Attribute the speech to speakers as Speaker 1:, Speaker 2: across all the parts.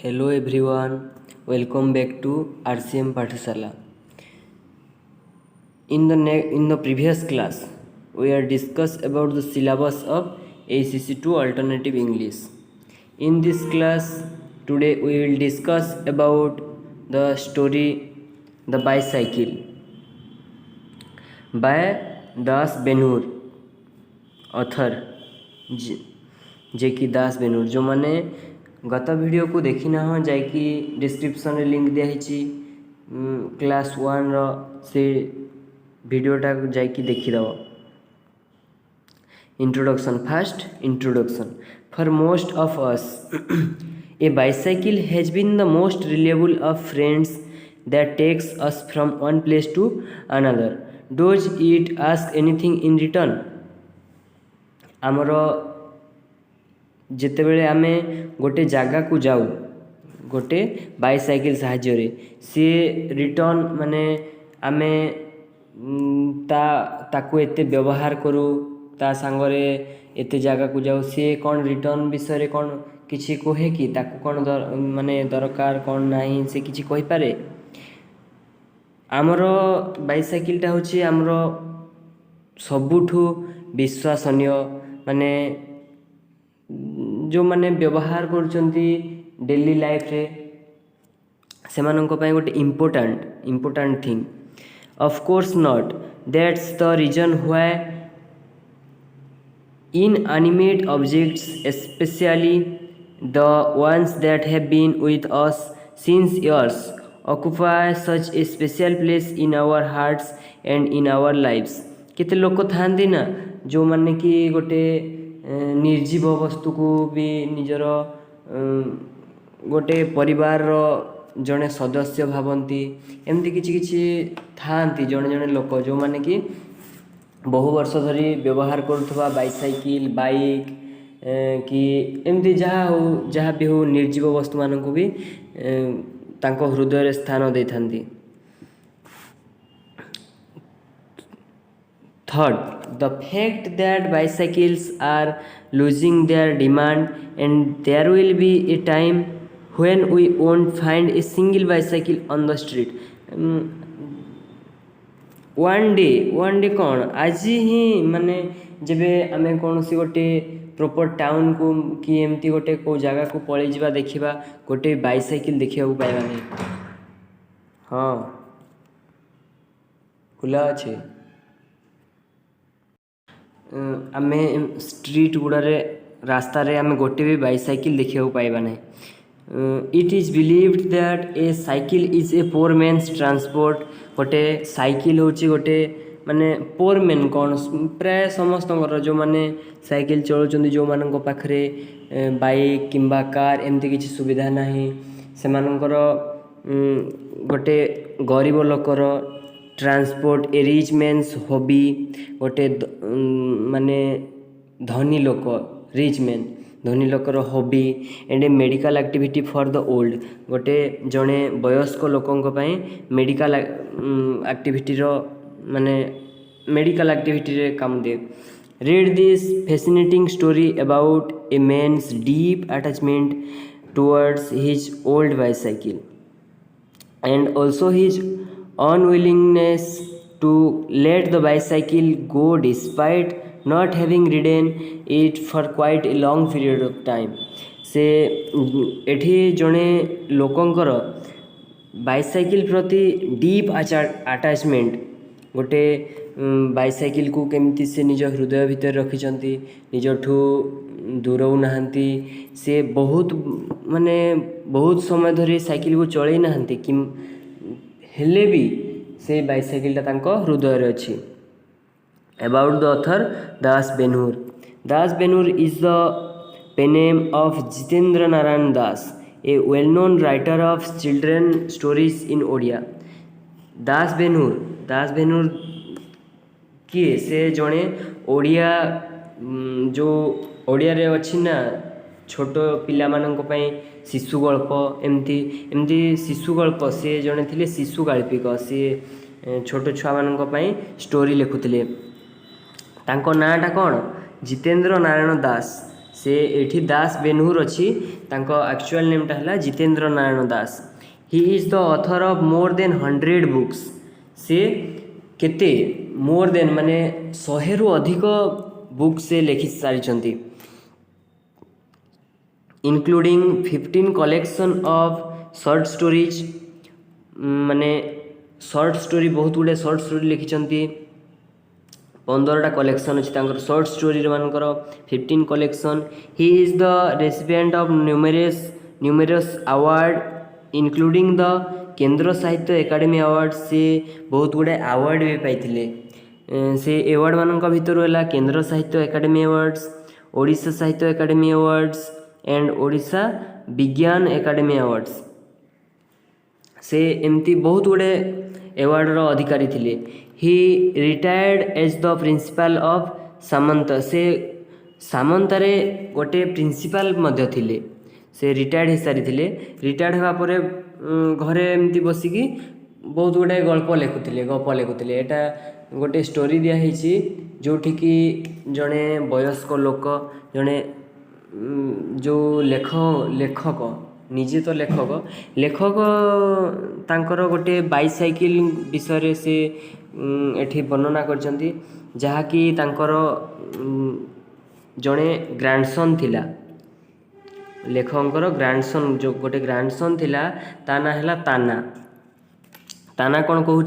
Speaker 1: Hello everyone, welcome back to RCM Pathasala. In the previous class, we are discussed about the syllabus of ACC2 Alternative English. In this class, today we will discuss about the story The Bicycle by Das बेनूर author J कि दास बेनूर जो माने गत video को देखी ना हो जाकि डिस्क्रिप्शन रे लिंक दिखाई क्लास 1 रो से वीडियोटा जाकि देखिदेव। Introduction first introduction for most of us a bicycle has been the most reliable of friends that takes us from one place to another does it ask anything in return. आमर जितेबले आमे गोटे जगह को जाऊ गोटे बाइसाइकिल साहाय्य सी return माने आमे ताकू एते व्यवहार करू ता सांगरे एते जगह को जाऊ सी कौन रिटर्न विषय कौन किसी कहे कि ताकू कौन माने दरकार कौन नहीं से किसी कहि पारे। आमर बाइसाइकिलटा होची आमर सबुठु विश्वसनीय माने जो माने व्यवहार करचंती डेली लाइफ रे सेमानंक पय गोटे important thing. Of course not that's the reason why inanimate objects, especially the ones that have been with us since years, occupy such a special place in our hearts and in our lives. केते लोक थांदी ना जो माने कि गोटे निर्जीव वस्तु को भी निजर गोटे परिवार रो जड़े सदस्य भावती एमती किछि थांती जड़े जड़े लोक जो माने कि बहु वर्ष धरी व्यवहार करुवा बाइसाइकिल बाइक कि एमती जहाँ भी हो निर्जीव वस्तु मान को भी तांको हृदय स्थान दे थांती। Third the fact that bicycles are losing their demand and there will be a time when we won't find a single bicycle on the street. One day कौन आज ही माने जेबे आमे कौन सी गोटे प्रॉपर टाउन को कि एमती गोटे को जगह को पलि जावा देखिबा गोटे बाइसाइकिल देखिया पाइबा नहीं। हाँ खुला अच्छे आमे स्ट्रीट गुड़ारे रास्ता रे आमे गोटे भी बाइसाइकिल देखिया पाइबा नहीं। It is believed that a cycle is a poor man's transport. गोटे साइकिल होची गोटे माने पोर मैन कौन प्राय समस्त जो माने साइकिल चलाउछन्ती जो मानक पाखरे बाइक किंबा कार एमती किसी सुविधा नहीं सेमानकर गोटे गरीब लोकर transport a rich man's hobby गोटे माने धनी लोक रिच मैन धनी लोकर hobby and a medical activity for the old गोटे जड़े वयस्क लोकों मेडिकल एक्टिविटी रो माने मेडिकल एक्टिविटी रे काम दे। Read this fascinating story about a man's deep attachment towards his old bicycle and also his unwillingness to let the bicycle go despite not having ridden it for quite a long period of time। से एठी जड़े लोकंकर bicycle प्रति deep attachment गोटे bicycle को केमती से निज हृदय भितर रखिछंती निजठू दूरऊ नाहंती से बहुत माने बहुत समय धरी साइकिल को चलई नाहंती कि हेले भी से बाइसाइकिलटा तांको हृदय रे अछि। About the author Das Benhur. Das Benhur is the pen name of Jitendra Narayan Das, a well-known writer of children stories in Odia। Das Benhur किए से जड़े ओडिया जो ओडिया रे अच्छी ना छोट पिला मानक पई शिशु गल्प एमती शिशु गल्प से जड़े थिले शिशु गाल्पिक सी छोट छुआ मानक पई स्टोरी लिखुथिले। तांको नाटा कौन जितेंद्र नारायण दास से एठी दास बेनहुर अच्छी एक्चुअल नेमटा है Jitendra Narayan Das. He is the author of more than 100 books. से केते मोर देन माने 100 रु अधिक बुक से लिखि सारी, including 15 collection of short stories. माने शॉर्ट स्टोरी बहुत गुड़े शॉर्ट स्टोरी लिखिंट, 15टा कलेक्शन अच्छी शॉर्ट स्टोरी मानकर 15 collection. He is the recipient of numerous award including the केंद्र साहित्य एकाडेमी अवार्ड। से बहुत गुड़े अवार्ड भी पाइथिले। से अवार्ड मानक भितर है केंद्र साहित्य एकाडेमी अवार्ड्स, ओडिशा साहित्य एकाडेमी अवार्ड्स एंड ओडिशा विज्ञान एकाडेमी अवार्ड्स। से एमती बहुत गुड़े अवार्डर अधिकारी थिले। He retired as the principal of Samanta. से सामंतारे गोटे प्रिंसिपल मध्य थिले। से रिटायर्ड हो सारी थिले। रिटायर्ड होगा परे घरे एमती बसिकी बहुत गुड़े गप लिखुले। एटा गोटे स्टोरी दिखाई जोठिकी जड़े वयस्क लोक जड़े जो लेखक निजे तो लेखक तांकर गोटे बाइसाइकिल विषय से एठी वर्णना करछंती, जहाँकि तांकर जड़े ग्रांडसन थिला। लेखकर ग्रांडसन जो गोटे ग्रांडसन थिला ता ना है ताना। ताना कौन कहूँ,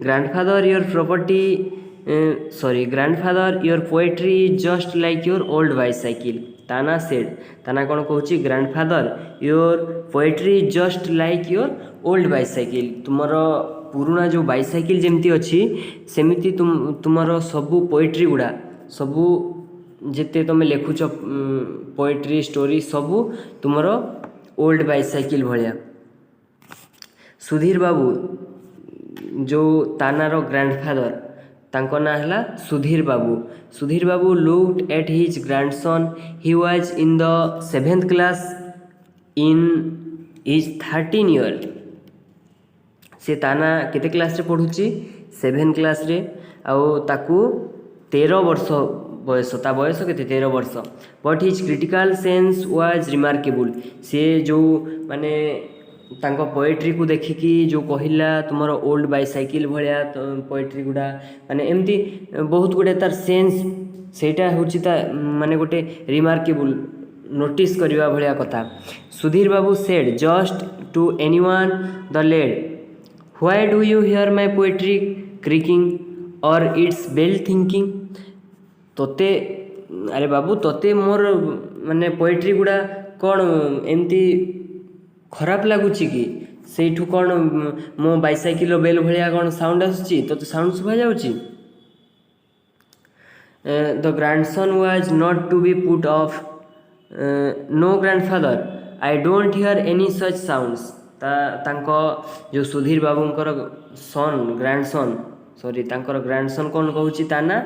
Speaker 1: grandfather your property grandfather your poetry is just like your old bicycle. Tana said, Tana कौन कहूँ, grandfather your poetry is just like your old bicycle. तुमर पुराना जो बाइसाइकिल जमती अच्छी सेमती तुमर सबू पोएट्री गुड़ा सबू जिते तुम लिखुच पोएट्री स्टोरी सबू तुमर ओल्ड बाइसाइकिल भाया। सुधीर बाबू जो तानार ग्रांडफादर तांको ना है Sudhir babu. Sudhir babu looked at his grandson. He was in the 7th class in his 13 year. से ताना केते क्लास रे पढ़ुची 7th क्लास रे आउ ताकू 13 वर्ष बयस। ता बयस केते 13 वर्ष। But his critical sense was remarkable. से जो माने तांको पोएट्री को देखिकी जो कहला तुमर ओल्ड बाइसाइकिल भाया पोएट्री गुड़ा माने एमती बहुत गुड़े तार सेंस सेटा होची ता माने गोटे रिमार्केबल नोटिस करवा भाया कथा। सुधीर बाबू said just to anyone the lad, why do you hear my poetry creaking or its bell thinking. तोते अरे बाबू तोते मोर माने पोएट्री गुड़ा कौन एमती खराब लगुच कि सेठू कौन मो बाइसाइकिल बेल भाया कौन साउंड आसुची तो साउंड शुभा जाउची। The grandson was not to be put off. No grandfather I don't hear any such sounds. तांको जो सुधीर बाबूंकर सन ग्रांडसन ग्रांडसन कौन कहूँ ताना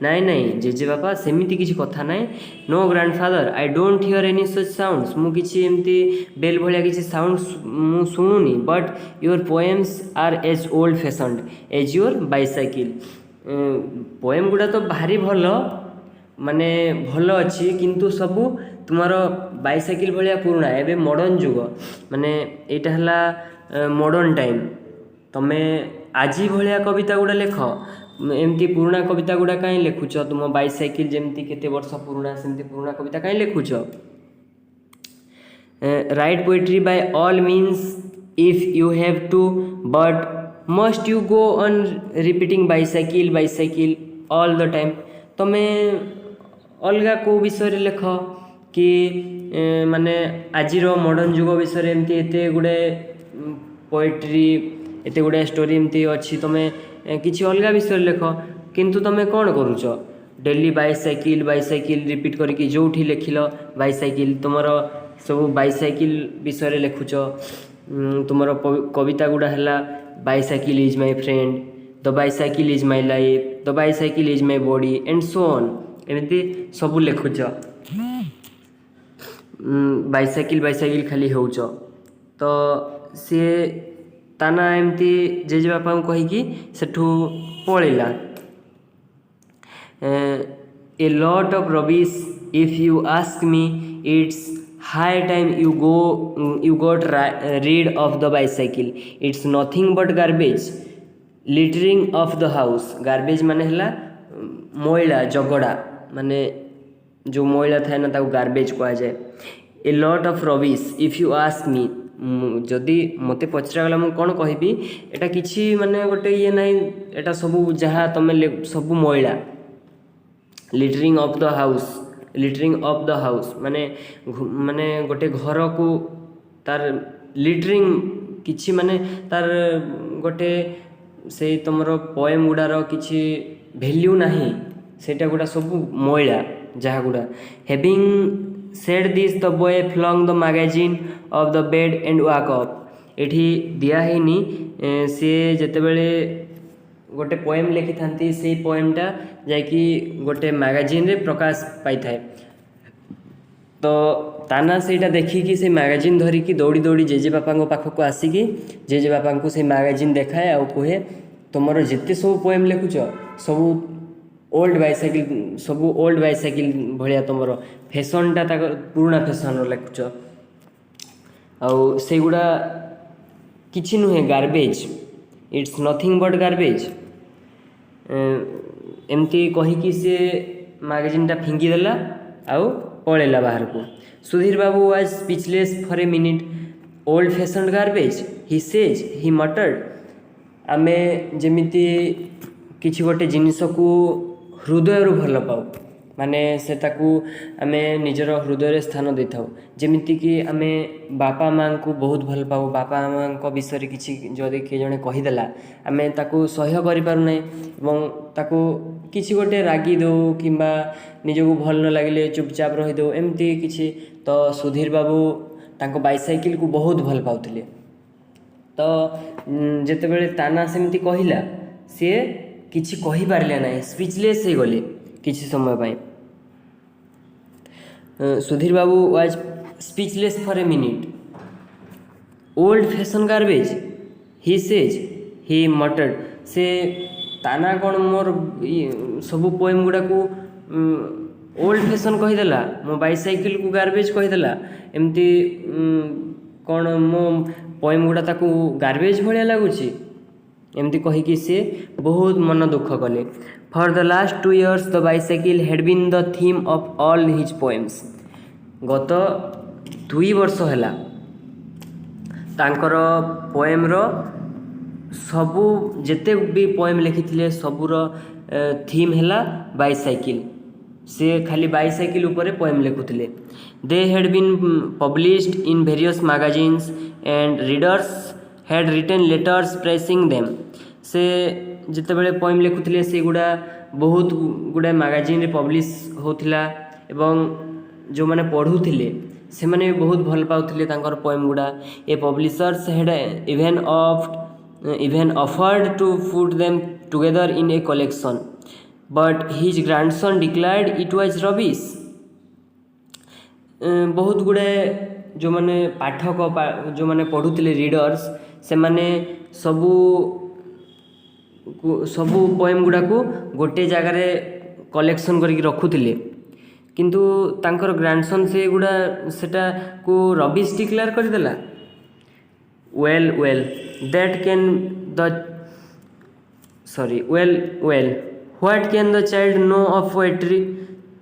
Speaker 1: नाई नाई जेजे बापा सेमिति किसी कथा नाई। No grandfather I don't hear any such sounds. मु किसी एमती बेल भाया किसी साउंड्स मु शुणुनी। But your poems are as old fashioned as your bicycle. Poem गुड़ा तो भारी भल माने भल अच्छी किंतु सबू तुमार बाइसाइकिल भाया पुराना एबे मॉडर्न जुग माने एटा हला मॉडर्न टाइम। तमे आज भाया कविता गुड़ा लेख एमती पुराना कविता गुड़ा कहीं लिखुच तुम बाइसाइकिल जमती केते वर्ष पुराना सेमती पुराना कविता कहीं लिखुच। Write poetry by all means if you have to, but must you go on repeating bicycle bicycle all the time. तुम्हें अलग को विषय लेख कि माने आजिर मॉडर्न जुग विषय एमती एते गुड़े पोएट्री एते गुड़े स्टोरी एमती अच्छी तुम्हें किसी अलग विषय लेख किंतु तुम्हें कौन करुच डेली बाइसाइकिल बाइसाइकिल रिपीट करके जोठी लिखिल बाइसाइकिल तुमर सब बाइसाइकिल विषय लिखुच। तुमर कविता गुड़ा है bicycle is my friend, the bicycle is my life, the bicycle is my body and so on एमती सब लिखुच। बाइसाइकिल बाइसाइकिल खाली होच तो सी ताना एमती जेजे बापा को कहीकि सेठू पळेला। A lot of rubbish if you ask me, it's high time you got rid of the bicycle. It's nothing but garbage. Littering of the house. Garbage माने हला मोइला जगड़ा माने जो मोइला थाए ना ताको गार्बेज कहा जाए. ए lot of rubbish if you ask me. जदि मते पचरागला मु कौन कहबी एटा किछि माने गोटे ये नहीं एटा सबू जहाँ तुम सबू मोइला. Littering of the house. Littering of the house माने माने गोटे घर को तार लिटरिंग किछि माने तार गोटे से तुमर पोएम गुड़ार किछि भैल्यू नहीं सेटा गुड़ा सब मोइला जहाँ गुड़ा. Having said this the boy flung the magazine off the bed and walk up. एठी दिया हैनी से जेतेबेले गोटे पोएम लिखि थांती से पोएमटा जाकि गोटे मैगजीन रे प्रकाश पाई थाए. तो ताना सेटा देखिकी से मैगजीन धरिकी दौड़ी दौड़ी जेजे बापा पाखक आसिकी जेजे बापा को से मैगजीन देखाए आ कहे तुमर जिते सब पोएम लिखुच सबू ओल्ड बाइसाइकिल सबू ओल्ड बाइसाइकिल भाया तुमर फैशनटा पुराना फैशन लिखुच आउ से गुड़ा किछि नुहे garbage. It's nothing but garbage. एमती कहीकि से मैगजीनटा फिंगिदेला आउ पळेला बाहर को. Sudhir babu was speechless for a minute. Old fashion garbage he says he muttered. आमे जेमिति किछि गोटे जिनिस को हृदय भल पाऊ माने से ताकू आमे निजर हृदय स्थान दे थाउ. जेमिति कि आमे बापा माँ को बहुत भल पाऊ. बापा माँ को विषय किछि जदि किए जणे कहीदेला आमे ताकू सह्य करि पारु नै एवं ताकू किछि गोटे रागी दो किंबा निजको भल न लागिले चुपचाप रही दो एमती किछि. तो सुधीर बाबू तांको बाइसाइकिल को बहुत भल पाउथिले. तो जेतेबेले ताना सेमती कहिला सी किछि कहि पारले नाही. स्पीचलेस हो गले किछि समय पाई. Sudhir babu was speechless for a minute. Old fashion garbage he says he muttered. से ताना कौन मोर सबू पोएम गुड़ा को ओल्ड फैशन कहीदेला मो बाइसाइकिल को गार्बेज कहीदेला एमती कौन मो पोएम गुड़ा ताकू गार्बेज भाया लगुच एमती कहीकि सी बहुत मन दुख कले. For the last 2 years the bicycle had been the theme of all his poems. गत 2 वर्ष है तांकर पोएम सबू जेते भी पोएम लिखिथिले सबूर थीम हैला बाइसाइकिल. से खाली बाइसाइकिल ऊपर पोएम लिखुथिले. They had been published in various magazines and readers had written letters praising them. से जितेबले पोएम लिखुथिले से गुड़ा बहुत गुड़ा मैगजीन रे पब्लिश होथिला एवं जो माने पढ़ुथिले से माने बहुत भल पाउथिले तांकर पोएम गुड़ा. A publishers had even offered to put them together in a collection, but his grandson declared it was rubbish. बहुत गुड़े जो माने पाठक जो माने पढ़ुथिले रीडर्स से माने सबू सबू पोएम गुड़ा को गोटे जगार कलेक्शन करके रखुथिले. किंतु तांकर ग्रैंडसन से गुड़ा सेटा को रबिश डिक्लेयर करदेला. Well that can the what can the child know of poetry.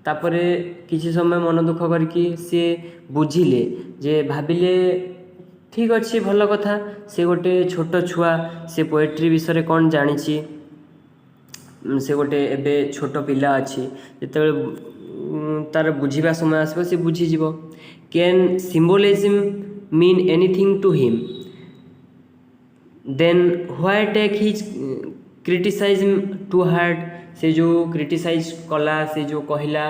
Speaker 1: तापरे किसी समय मन दुख करके सी बुझिले जे भाविले ठीक अच्छी भल कथा से गोटे छोट छुआ से पोएट्री विषय कौन जानी से गोटे एबे छोट पिला अच्छी जिते तार बुझा समय आसो सी बुझीज. Can symbolism mean anything to him then why take his criticism to heart. से जो क्रिटिसाइज कला से जो कहला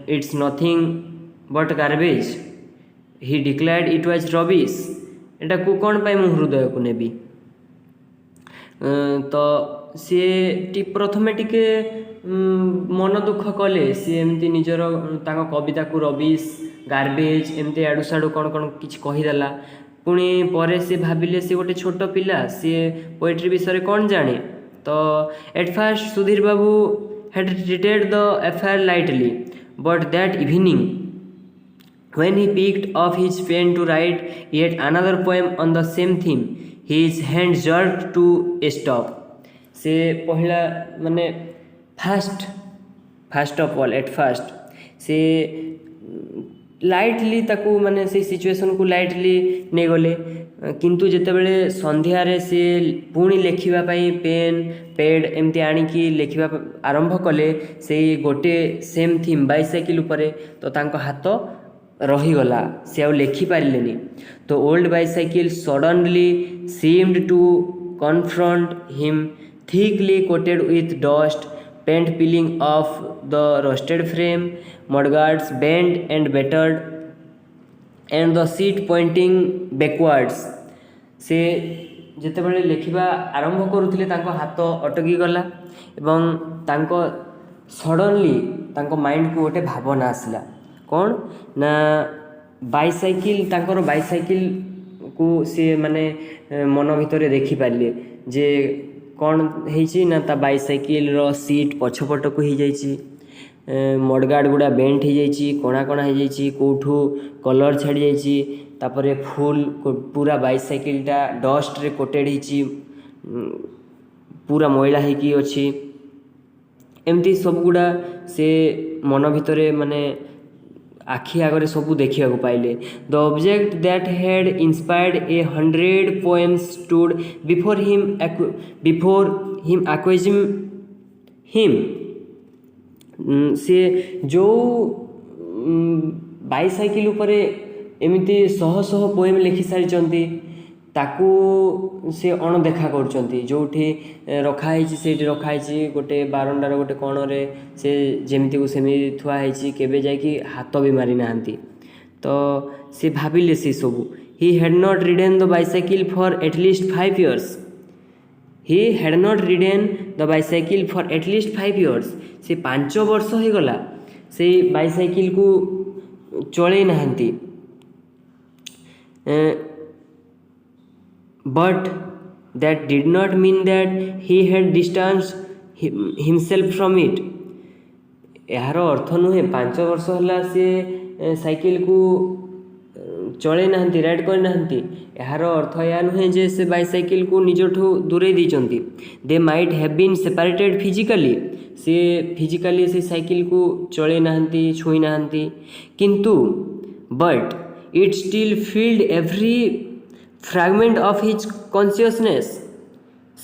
Speaker 1: it's nothing but garbage he declared it was rubbish. एटा को कौन पाई मु हृदय को नेबी. तो सी प्रथमे टिके मन दुख कले सी एमती निजर तांको कविता को रबिश गार्बेज एमती आड़ू साड़ू कौन कौन किछि कहीदेला. पुणी परे से भाविले से गोटे छोट पिला सी पोएट्री विषय कौन जाने. तो at first Sudhir Babu had treated the affair lightly But that evening, when he picked up his pen to write yet another poem on the same theme, his hand jerked to a stop. से पहला माने fast of all at fast से lightly ताकू माने से situation को lightly नहीं गले किंतु जेतेबेले संध्यारे से पुणी लेखिबा पई पेन पेड एमती आनिकी लेखिबा आरंभ कले से गोटे सेम थीम बाइसाइकिल उपरे तो तांको हाथ रहीगला से आउ लेखिपारे तो old bicycle suddenly seemed to confront him thickly coated with dust, paint peeling off the rusted frame, mudguards bent and battered, and the seat pointing backwards. से ଯେତେବେଳେ ଲେଖିବା ଆରମ୍ଭ କରୁଥିଲେ ତାଙ୍କ ହାତ ଅଟକି ଗଲା ଏବଂ ତାଙ୍କ ସଡନଲି ତାଙ୍କ ମାଇଣ୍ଡକୁ ଗୋଟେ ଭାବନା ଆସିଲା କ'ଣ ନା ବାଇସାଇକେଲ ତାଙ୍କର ବାଇସାଇକେଲକୁ ସେ ମାନେ ମନ ଭିତରେ ଦେଖିପାରିଲେ ଯେ कौन है ता बाइसाइकिल सीट पछपट को हो जाइए मडगार्ड गुड़ा बेंट हो जाइए कणा कणा हो जाइए कौठू कलर छाड़ी जाइए फुल पूरा बाइसाइकिलटा डस्ट रे कोटेड हो पूरा मैला होगी अच्छी एमती सब गुड़ा से मन भितर माने आखि आगे सबू देखा पाइले the object that had inspired 100 poems stood before him एक्वेजिम हिम से जो बाइसाइकिल उपरे एमती शह शह पोएम लिखि सारी ताकू से अणदेखा करछंती जोठी रखाई से रखाई गोटे बारंडार गोटे कणरे से जमीती को सेमी थुआ है केबे जाकि हाथ भी मारी नांती तो से भाविले से सब he had not ridden the bicycle for at least 5 years he had not ridden the bicycle for at least 5 years से 5 वर्ष हो गला से बाइसाइकिल को चले नांती but that did not mean that he had distanced himself from it. यार अर्थ नुहे 5 वर्ष है सी साइकिल को चले ना राइड कर ना यार अर्थ या नुहे जे से बाइसाइकिल को निजठू दूरे दीचंती they might have been separated physically से फिजिकली से साइकिल को चले ना छुई ना किंतु but it still filled every fragment of his consciousness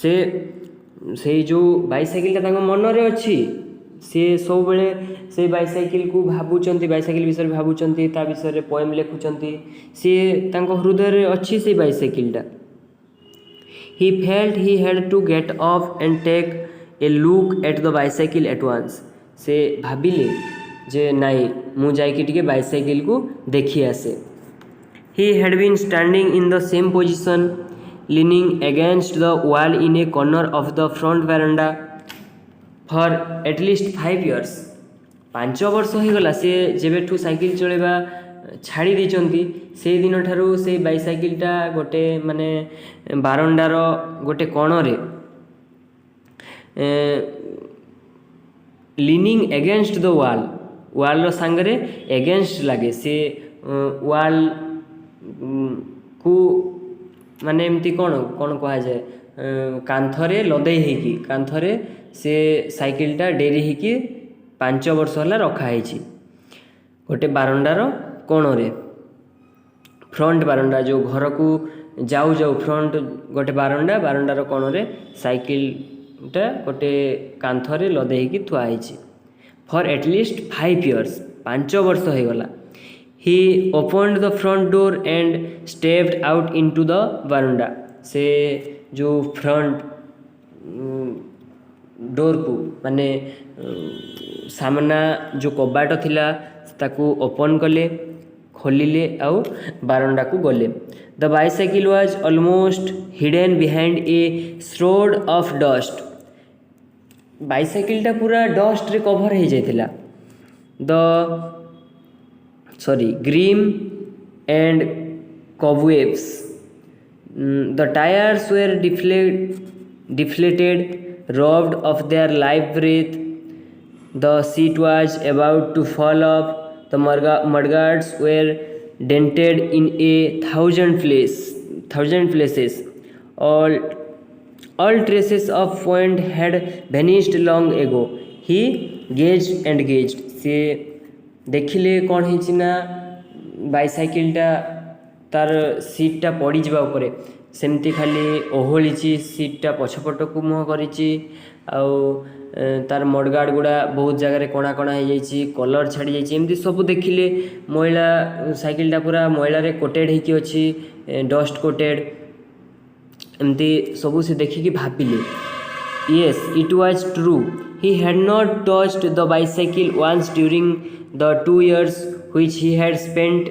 Speaker 1: से जो बाइसाइकिल मन रे अच्छी सी सब बेले से बाइसाइकिल को भावुंट बाइसाइकिल विषय भावुंट ता विषय पोएम लिखुंट सी हृदय अच्छी से बाइसाइकिलटा he felt he had to get off and take a look at the bicycle at once से भाविले जे नाई मु जाइकी टिके बाइसाइकिल को देखी आसे He had been standing in the same position, leaning against the wall in a corner of the front veranda for at least 5 years. 5 वर्ष हो गला से जेबेठू साइकिल चलेबा छाड़ी देचंती से दिन ठारू से बाइसाइकिलटा गोटे माने बारंडार गोटे कोणरे लीनिंग अगेंस्ट द वाल सांगरे अगेंस्ट लगे से वाल को माने एमती कौन कौन कह जाए कांथरे लदे होगी कांथरे से साइकिलटा डेरी होगी 5 वर्ष है रखाई गोटे बारंडार कोणरे फ्रंट बारंडा जो घर को जाऊ जाऊ फ्रंट गोटे बारंडार कोणरे साइकिलटा गोटे कांथरे लदे होगी थुआई फॉर एटलिस्ट 5 years 5 वर्ष हो गला He opened the front door and stepped out into the veranda. से जो फ्रंट डोर को माने सामना जो कबाट थिला ताकू ओपन कले खोलिले आउ बारंडा को गले the bicycle was almost hidden behind a shroud of dust बाइसाइकिलटा पूरा डस्ट रे कवर हो जाइतिला the grim and cobwebs. The tires were deflated, robbed of their life breath, The seat was about to fall off. The mudguards were dented in 1,000 places. All traces of point had vanished long ago. He gazed and gazed. से देखिले कौन होइछि ना बाइसाइकेलटा तार सीटटा पड़ी जावा उपरे सेमती खाली ओहलिछि सीटटा पछपटकू मुह करिछि आउ तार मडगार्ड गुड़ा बहुत जगह कणा कणा हो जाइछि कलर छाड़ी जाइछि एमती सब देखिले मैला साइकेलटा पूरा मैलारे कोटेड होइछि अछि डस्ट कोटेड एमती सब से देखिकी भाबिले yes it was true he had not touched the bicycle once during the 2 years which he had spent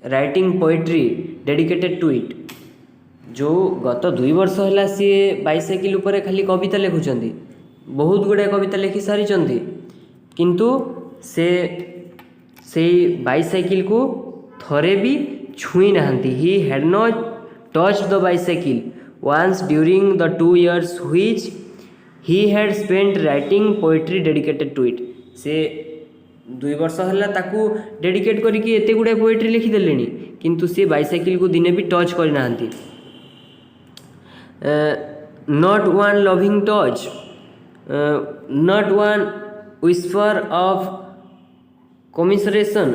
Speaker 1: writing poetry dedicated to it जो गत 2 वर्ष है सी बाइसाइकिल उपरे खाली कविता लिखुंट बहुत गुड़ाए कविता लिखि सारी किंतु से बाइसाइकिल को थरे भी छुई नहांती he had not touched the bicycle once during the 2 years which he had spent writing poetry dedicated to it से 2 वर्ष है ताकू डेडिकेट करके एते गुड़ाए पोएट्री लिखिदेले किंतु से बाइसाइकिल को दिने भी टच करना not one loving touch not one whisper of commiseration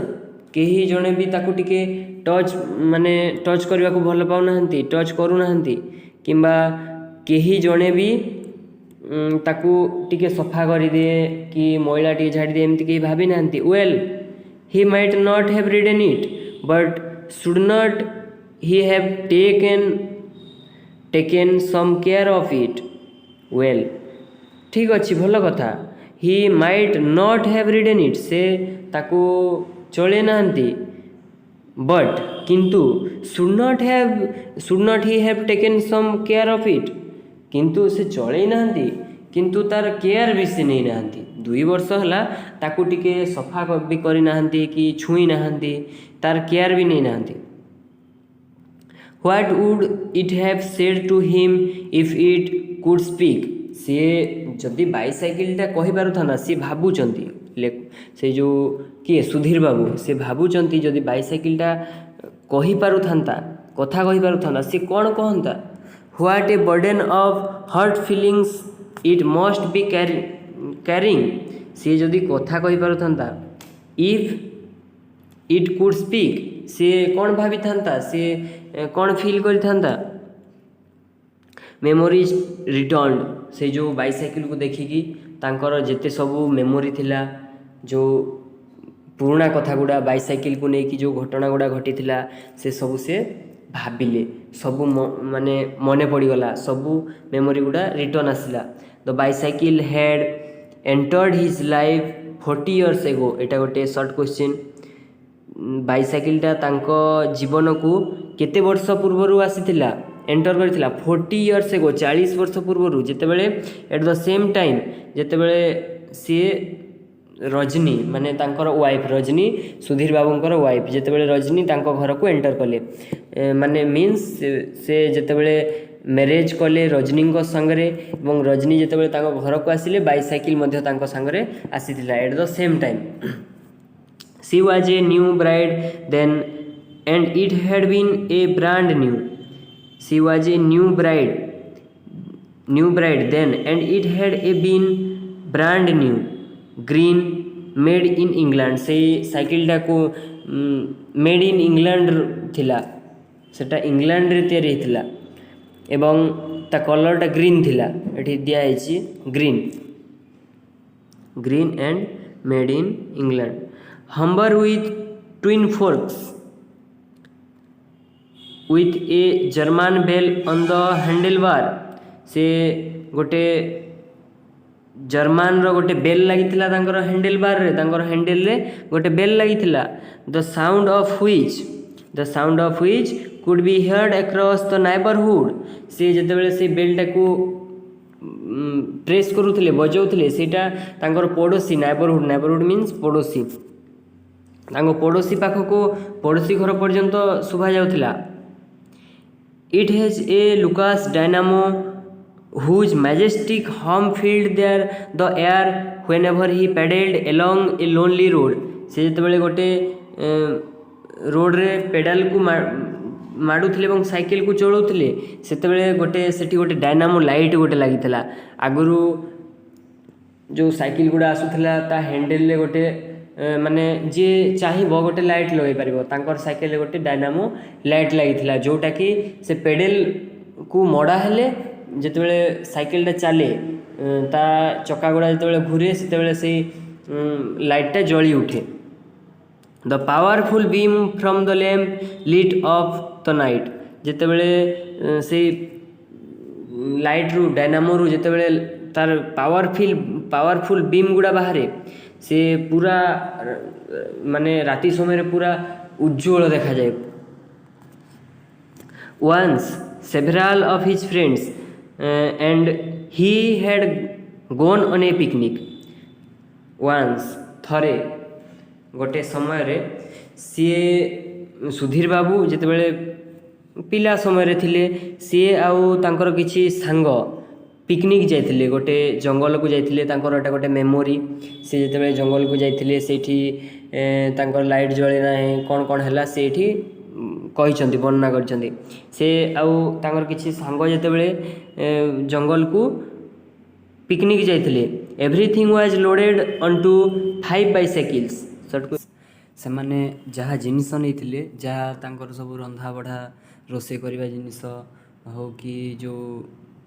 Speaker 1: केही जणे भी ताकू टिके टच माने टच करने को भल पाऊना टच करूना किंबा केही जणे भी ताकू टिके सफा कर दिए कि मैला टिके झाड़ी दिए एमती कहीं भावी ना well he might not have ridden it but should not he have taken some care of it well ठीक अच्छी भल कथा he might not have ridden it से ताकू चले नांती बट किंतु should not he have taken some care of it किंतु से चले नांती किंतु तार केयर भी से नहीं नांती 2 वर्ष है ताकू टिके सफा भी करी नांती कि छुई नांती तार केयर भी नहीं नांती what would it have said to him if it could speak सी जदि बाइसाइकिलटा कहि पारुथाना सी भाबुचंती से जो किए सुधीर बाबू से भाबुचंती जदि बाइसाइकिलटा कहि पारुथांता कथा कहि पारुथांता सी कौन कहंता what a burden of hurt feelings it must be carrying सी जदि कथा कहि पारुथांता इफ इट कुड स्पीक सी कौन भावी था सी कौन फील करी था मेमोरीज रिटर्न से जो बाइसाइकिल को देखिकी तांकर जेते सबू मेमोरी थिला जो पुराना कथा गुड़ा बाइसाइकिल को लेकिन जो घटना गुड़ा घटी थिला से सबू से भाविले सबू माने मने पड़गला सबू मेमोरी गुड़ा रिटर्न आसला the bicycle had entered his life 40 years एगो एटा गोटे शॉर्ट क्वेश्चन बाइसाइकिलटा तांको जीवन को केते वर्ष पूर्व आसीथिला एंटर करथिला 40 years एगो 40 वर्ष पूर्व जेतेबेले एट द सेम टाइम जेतेबेले सी रजनी माने तांकर वाइफ रजनी सुधीर बाबूंकर वाइफ जेतेबेले रजनी तांको घर को एंटर कले माने मीन्स से जेतेबेले मैरेज कले रजनी संगरे एवं रजनी जेतेबेले तांको घर को आसिले बाइसाइकिल मध्ये तांको संगरे आसीथिला at the same time she was a new bride then and it had been a brand new she was a new bride then and it had a been brand new green made in England से साइकिलटा को made in England थिला सेटा England रे तैयारी थिला एवं ता कलरटा ग्रीन थिला एठी दिया हैछि green and made in England Humber with twin forks with a German bell on the handle bar से गोटे जर्मन रो गोटे बेल लगी हैंडल बार रे हैंडल रे गोटे बेल लगी the sound of which could be heard across the neighbourhood से जेतेबेले से बेलटा को ट्रेस करूथिले बजाउथिले सेटा तांकर पड़ोसी नेबरहुड मीन्स पड़ोसी तांको पड़ोसी पाखको पड़ोसी घर पर्यंत शुभा जाउथिला it has a Lucas dynamo whose majestic hum filled there the air whenever he paddled along a lonely road। से ଯେତେବେଳେ ଗୋଟେ ରୋଡ଼ରେ ପେଡ଼ାଲକୁ ମାଡ଼ୁଥିଲେ ଏବଂ ସାଇକେଲକୁ ଚଳାଉଥିଲେ ସେତେବେଳେ ସେଠି ଗୋଟେ ଡାଇନାମୋ ଲାଇଟ୍ ଗୋଟେ ଲାଗିଥିଲା। ଆଗରୁ ଯେଉଁ ସାଇକେଲ ଗୁଡ଼ା ଆସୁଥିଲା ତା ହ୍ୟାଣ୍ଡେଲରେ ଗୋଟେ ମାନେ ଯିଏ ଚାହିଁବ ଗୋଟେ ଲାଇଟ୍ ଲଗାଇ ପାରିବ। ତାଙ୍କର ସାଇକେଲରେ ଗୋଟେ ଡାଇନାମୋ ଲାଇଟ୍ ଲାଗିଥିଲା ଯେଉଁଟାକି ସେ ପେଡ଼େଲକୁ ମଡ଼ା ହେଲେ ଯେତେବେଳେ ସାଇକେଲଟା ଚାଲେ ତା ଚକା ଗୁଡ଼ା ଯେତେବେଳେ ଘୁରେ ସେତେବେଳେ ସେଇ ଲାଇଟ୍ଟା ଜଳି ଉଠେ। The powerful beam from the lamp lit of the night. ଯେତେବେଳେ ସେଇ ଲାଇଟ୍ରୁ ଡାଇନାମୋରୁ ଯେତେବେଳେ ତାର ପାୱାରଫୁଲ୍ ବିମ୍ ଗୁଡ଼ା ବାହାରେ ସେ ପୁରା ମାନେ ରାତି ସମୟରେ ପୁରା ଉଜ୍ଜ୍ୱଳ ଦେଖାଯାଏ। Once several of his friends and he had gone on a picnic। once ଥରେ गोटे समय सीए सुधीर बाबू जितेबाला पिला समय थिले सीए आउ तांकर किछि सांग पिकनिक जाइथिले गोटे जंगल को जाइथिले। तांकर एटा गोटे मेमोरी सी जितेबाला जंगल को जाइथिले सेठी तांकर लाइट जळे नाही कोन कोन हैला सेठी कहिसंती वर्णना करचंती। से आउ तांकर किछि सांग जितेबाला जंगल को पिकनिक जाइथिले everything was loaded onto 5 bicycles. से माने जहाँ जिनिस नहीं जहाँ तांकर सब रंधा बढ़ा रोसे करवा जिनिस हो कि जो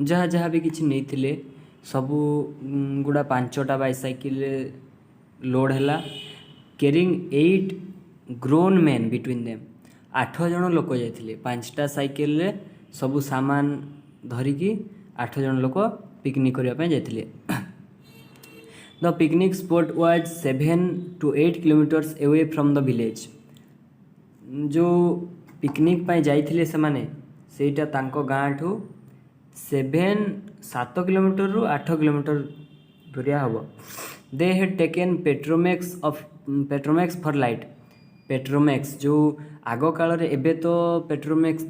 Speaker 1: जहाँ जहाँ भी किसी नहीं सबू गुड़ा 5टा बाइसाइकिल लोड है carrying 8 grown man between them. 8 जन लोक जाइए 5टा साइकिल रे सबू सामान धरिकी 8 जन लोक पिकनिक करने जाइए। The picnic spot was 7 to 8 kilometers away from the village। जो पिकनिक पाई जाइथिले से माने सेटा तांको गाँ ठू 7 किलोमीटर रु 8 किलोमीटर दूरिया हबो। They had taken Petromax for light। Petromax जो आग काल रे एबे तो पेट्रोमैक्स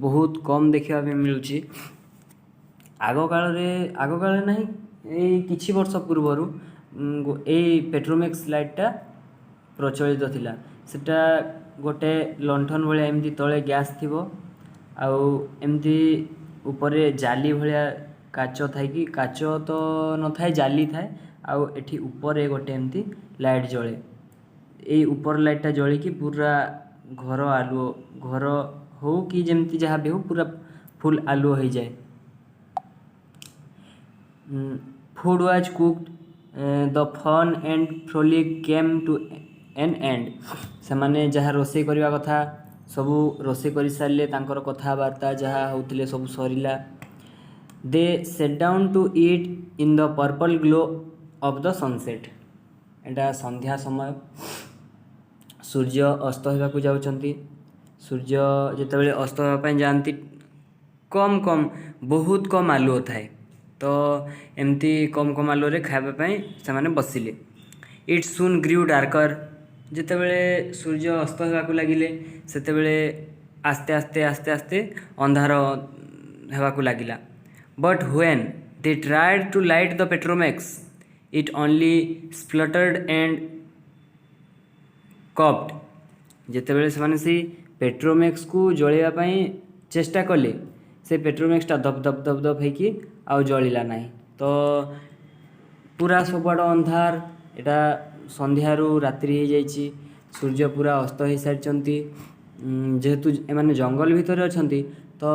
Speaker 1: बहुत कम देखा मिलूची। आग काल नहीं ए किछि वर्ष पूर्वरु ए पेट्रोमैक्स लाइटा प्रचलित थिला। सेटा गोटे लंठन भलिया एमती तळे गैस थिबो आउ एमती ऊपरे जाली भलिया काच थाई कि काच तो न थाए जाली थाए आउ एठी ऊपरे गोटे एमती लाइट जळे। ए ऊपर लाइटटा जळी कि पूरा घर आलुओ घर हो कि जेमती जहाँ भी हो पूरा फुल आलुओ हो जाए। Food was cooked, the fun and frolic came to an end। से माने जहाँ रोसे करवा कथा सबू रोसे कर सारे तांकर कथबार्ता जहाँ होते सब सरीला। They sat down to eat in the purple glow of the sunset. एटा संध्या समय सूर्य अस्त होगा जाउछंती। सूर्य जितेबाला अस्त होगापाई जाती कम कम बहुत कम आलुओ थाए तो एमती कम कम आलुरे खावापाई से बसिले। It soon grew darker. जितेबाला सूर्य अस्त होगा लगिले सेतेबाला आस्ते आस्ते आस्ते आस्ते अंधार होगा लगिला। But when they tried to light the Petromax it only spluttered and coughed. जितेबाला से पेट्रोमैक्स को जलैवाई चेष्टा कले से पेट्रोमैक्सटा दप दप दप दप होगी आउ जलिला नहीं। तो पूरा सबआड़ अंधार एटा संध्यारू रात्रि हो जाइए। सूर्य पूरा अस्त हो सारी जेहेतु एमाने जंगल भितर अछंती तो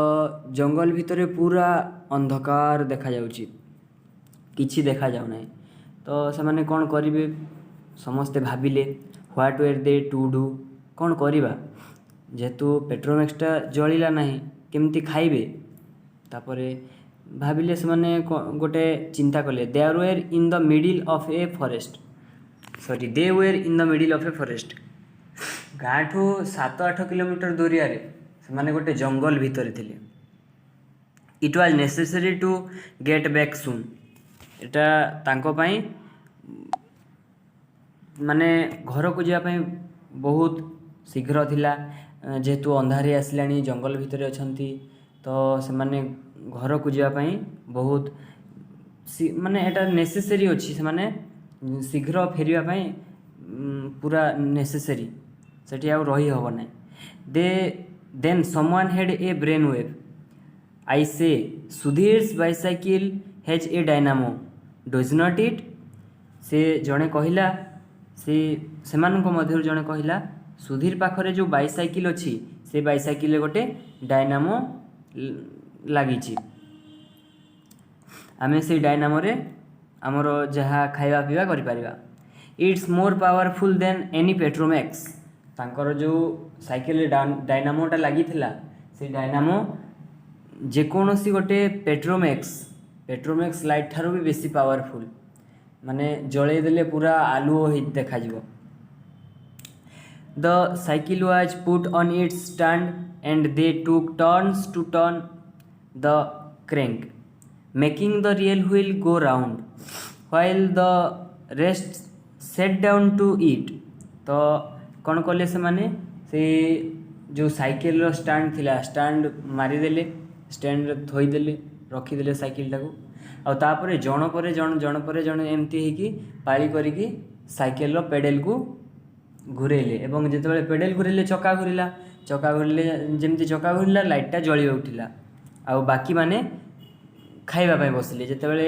Speaker 1: जंगल भितर पूरा अंधकार देखा जाउची किछि देखा जाउ नाही। तो से माने कौन करिवे समस्ते भाविले what were they to do कौन करिबा जेहेतु पेट्रोमैक्सटा जलिला नहीं केमती खाइबे। तापरे भाविले से माने गोटे चिंता कले they were in the middle of a forest. Sorry they were in the middle of a forest. गाँ ठू 7-8 किलोमीटर दूरिया से माने गोटे जंगल भितर थिले। It was necessary to get back soon. एटा तांको पाई माने घर को जावाई बहुत शीघ्र थिला जेहेतु अंधारी आसलानी जंगल भितर अछंती तो तो से माने घर को जावाई बहुत माने एटा नेसेसरी अच्छी से माने शीघ्र फेरवाई पूरा नेसेसरी सेठी आउ रही हब ना दे then someone had a brain wave I say Sudhir's bicycle has a dynamo does not it से जड़े कहला से मध्य जड़े कहला सुधीर पाखरे जो बाइसाइकिल अच्छी से बाइसाइकिल गोटे डायनामो लगी आमे से डायनामो रे आमर जहाँ खाଇବା पीवा करि परिबा it's more powerful than any Petromax तांकर जो साइकिल डायनामोटा लगी से डायनामो जेकोसी गोटे पेट्रोमैक्स लाइट ठारू भी बेसी पावरफुल माने जड़े देले पूरा आलुओ देखा जीवो the cycle was put on its stand and they took turns to turn the crank making the rear wheel go round while the rest sat down to eat तो कौन कले से माने से जो साइकिल स्टैंड थिला स्टैंड मारिदेले stand थोईदेले रखीदेले साइकिल टाको आउे जन पर जन एमती होगी पाली करिकी साइकिल पेडेल को घूरेले एवं जिते पेडेल घूरेले चक्का घूरिले जमती चक्का घूरिला लाइटा जली उठिला आउ बाकी माने खाइबा बसिले जितेबाला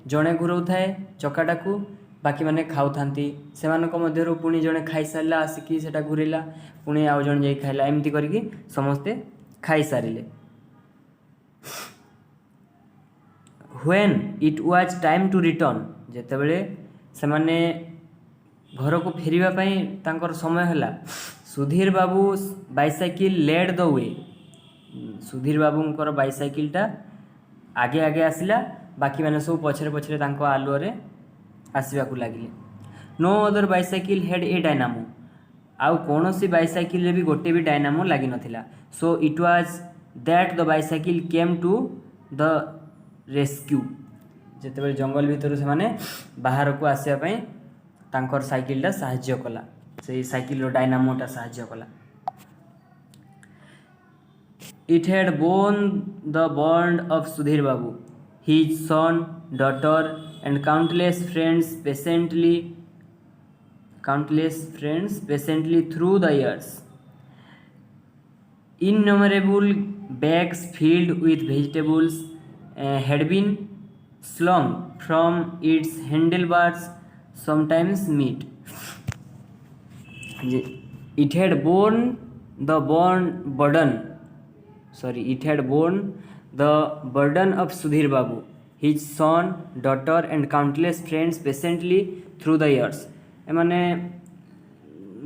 Speaker 1: जड़े घूराऊ थाए चक्काटा को बाकी माने खाऊ थांती सेमानक मध्यरु पुणी जड़े खाई सारा आसिकी सेटा घूरेला पुणी आउ जन जाई खाइला एमती करके समस्ते खाई सारिले when it was time to return जेतेबेले से माने घर को फेरिबा पई तांकर समय हला Sudhir Babu bicycle led the way Sudhir बाबूंकर बाइसाइकिलटा आगे आगे आसिला बाकी माने सब पछरे पछरे तांको आलुअरे आसवाक लगे no other bicycle head a dynamo आउ कौन सी बाइसाइकिल रे भी गोटे भी डायनामो लगी नथिला so it was that the bicycle came to the rescue जिते जंगल भितर से माने बाहर को आसवाई तांकर साइकिलटा साहाय्य कला से साइकिल डायनामोटा साहाय्य कला it had borne the bond of Sudhir Babu his son daughter and countless friends patiently through the years innumerable bags filled with vegetables had been slung from its handlebars, sometimes meat. It had borne the burden of Sudhir Babu, his son, daughter, and countless friends patiently through the years. एमाने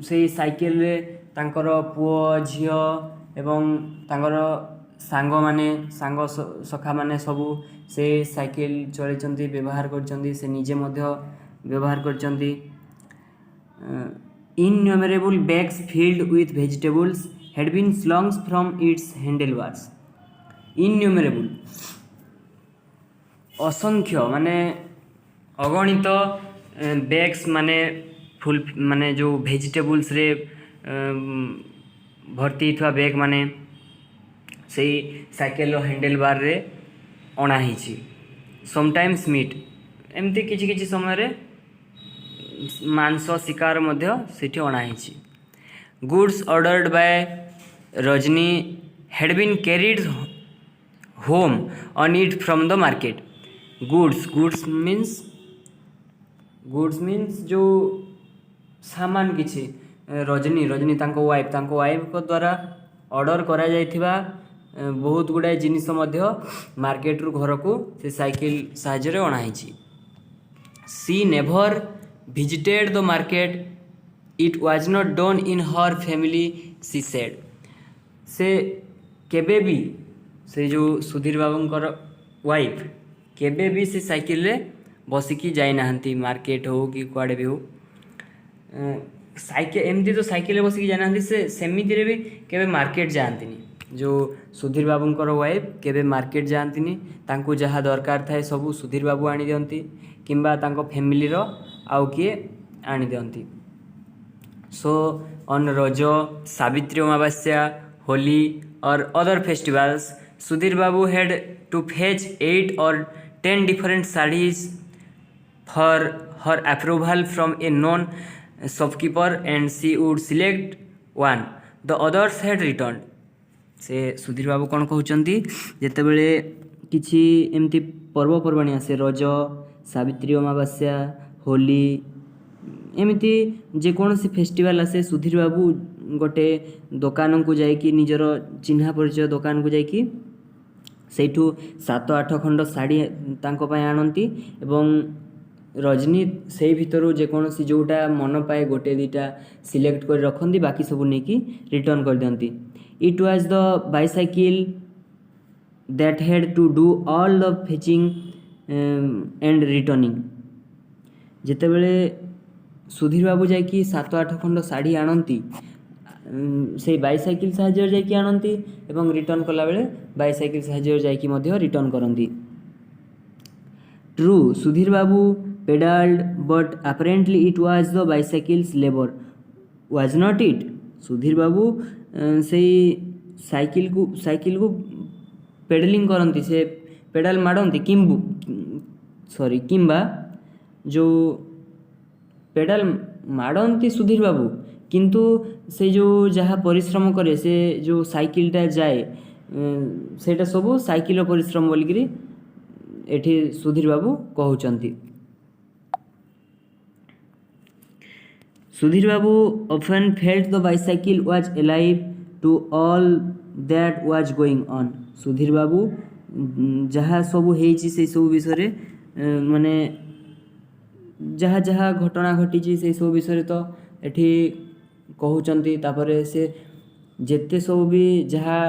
Speaker 1: से cycle रे तांकर पुओ झियो एवं तांकर सांग माने सांग सखा माने सबू से साइकिल चलैचंती व्यवहार करचंती से निजे मध्य व्यवहार करचंती innumerable bags filled with vegetables had been slung from its handlebars innumerable असंख्य माने अगणित बैग्स माने फुल माने जो वेजिटेबल्स रे भर्ती थवा बैग माने से साइकिल हैंडल बार रे अणा ही समटाइम्स मीट एमती किछि किछि समय रे मांस शिकार मध्य सेठी अणा ही goods ordered by Rajni had been carried home on it from the market goods means जो सामान किछि रजनी तांको वाइफ को द्वारा ऑर्डर करा जाइथिबा बहुत गुड़ाए जिनिस मध्य मार्केट रु घर को से साइकिल साहाय्य अणाई she never visited the market it was not done in her family she said से केबे भी से जो सुधीर बाबूंकर वाइफ केबे भी से साइकिल रे बसिकी जाई नाहंती मार्केट हो कि कुआडे भी हो साइकिल एमती तो साइकिल बसिकी जाई नाहंती से सेमिति रे भी केबे मार्केट जाआंतीनी जो सुधीर बाबूंकर वाइफ केबे मार्केट जाआंतीनी तांको जहाँ दरकार थाए सबू सुधीर बाबू आनी दियंती किंबा तांको फैमिली रो आउ किए आनी दियंती सो ऑन रज सावित्री अमावास्या होली और other festivals Sudhir Babu had to fetch 8 or 10 different sarees for her approval from a known shopkeeper, and she would select one. The others had returned. ସେ ସୁଧୀର ବାବୁ କ'ଣ କହୁଛନ୍ତି, ଯେତେବେଳେ କିଛି ଏମିତି ପର୍ବପର୍ବାଣି ଆସେ, ରଜ, ସାବିତ୍ରୀ ଅମାବାସ୍ୟା, ହୋଲି, ଏମିତି ଯେକୌଣସି ଫେଷ୍ଟିଭାଲ୍ ଆସେ, ସୁଧୀର ବାବୁ ଗୋଟେ ଦୋକାନକୁ ଯାଇକି, ନିଜର ଚିହ୍ନା ପରିଚୟ ଦୋକାନକୁ ଯାଇକି ସେଇଠୁ 7-8 ଖଣ୍ଡ ଶାଢ଼ୀ ତାଙ୍କ ପାଇଁ ଆଣନ୍ତି ଏବଂ ରଜନୀ ସେଇ ଭିତରୁ ଯେକୌଣସି ଯେଉଁଟା ମନ ପାଏ ଗୋଟେ ଦୁଇଟା ସିଲେକ୍ଟ କରି ରଖନ୍ତି, ବାକି ସବୁ ନେଇକି ରିଟର୍ଣ୍ଣ କରିଦିଅନ୍ତି। It was the bicycle that had to do all the fetching and returning. ଯେତେବେଳେ ସୁଧୀର ବାବୁ ଯାଇକି 7-8 ଖଣ୍ଡ ଶାଢ଼ୀ ଆଣନ୍ତି, ସେଇ ବାଇସାଇକେଲ ସାହାଯ୍ୟରେ ଯାଇକି ଆଣନ୍ତି ଏବଂ ରିଟର୍ଣ୍ଣ କଲାବେଳେ ବାଇସାଇକେଲ ସାହାଯ୍ୟରେ ଯାଇକି ମଧ୍ୟ ରିଟର୍ଣ୍ଣ କରନ୍ତି। True, Sudhir babu pedaled, but apparently it was the bicycle's labor, was not it? Sudhir ବାବୁ ସେଇ ସାଇକେଲକୁ ପେଡାଲିଂ କରନ୍ତି, ସେ ପେଡାଲ ମାଡ଼ନ୍ତି, କିମ୍ବା ଯେଉଁ ପେଡାଲ ମାଡ଼ନ୍ତି ସୁଧୀର ବାବୁ, କିନ୍ତୁ ସେ ଯେଉଁ ଯାହା ପରିଶ୍ରମ କରେ, ସେ ଯେଉଁ ସାଇକେଲଟା ଯାଏ, ସେଇଟା ସବୁ ସାଇକେଲର ପରିଶ୍ରମ ବୋଲିକିରି ଏଠି ସୁଧୀର ବାବୁ କହୁଛନ୍ତି। ସୁଧୀର ବାବୁ often felt the bicycle was alive to all that was going on. Sudhir ବାବୁ ଯାହା ସବୁ ହେଇଛି ସେଇ ସବୁ ବିଷୟରେ, ମାନେ ଯାହା ଯାହା ଘଟଣା ଘଟିଛି ସେଇ ସବୁ ବିଷୟରେ ତ ଏଠି କହୁଛନ୍ତି। ତାପରେ ସେ ଯେତେ ସବୁ ବି ଯାହା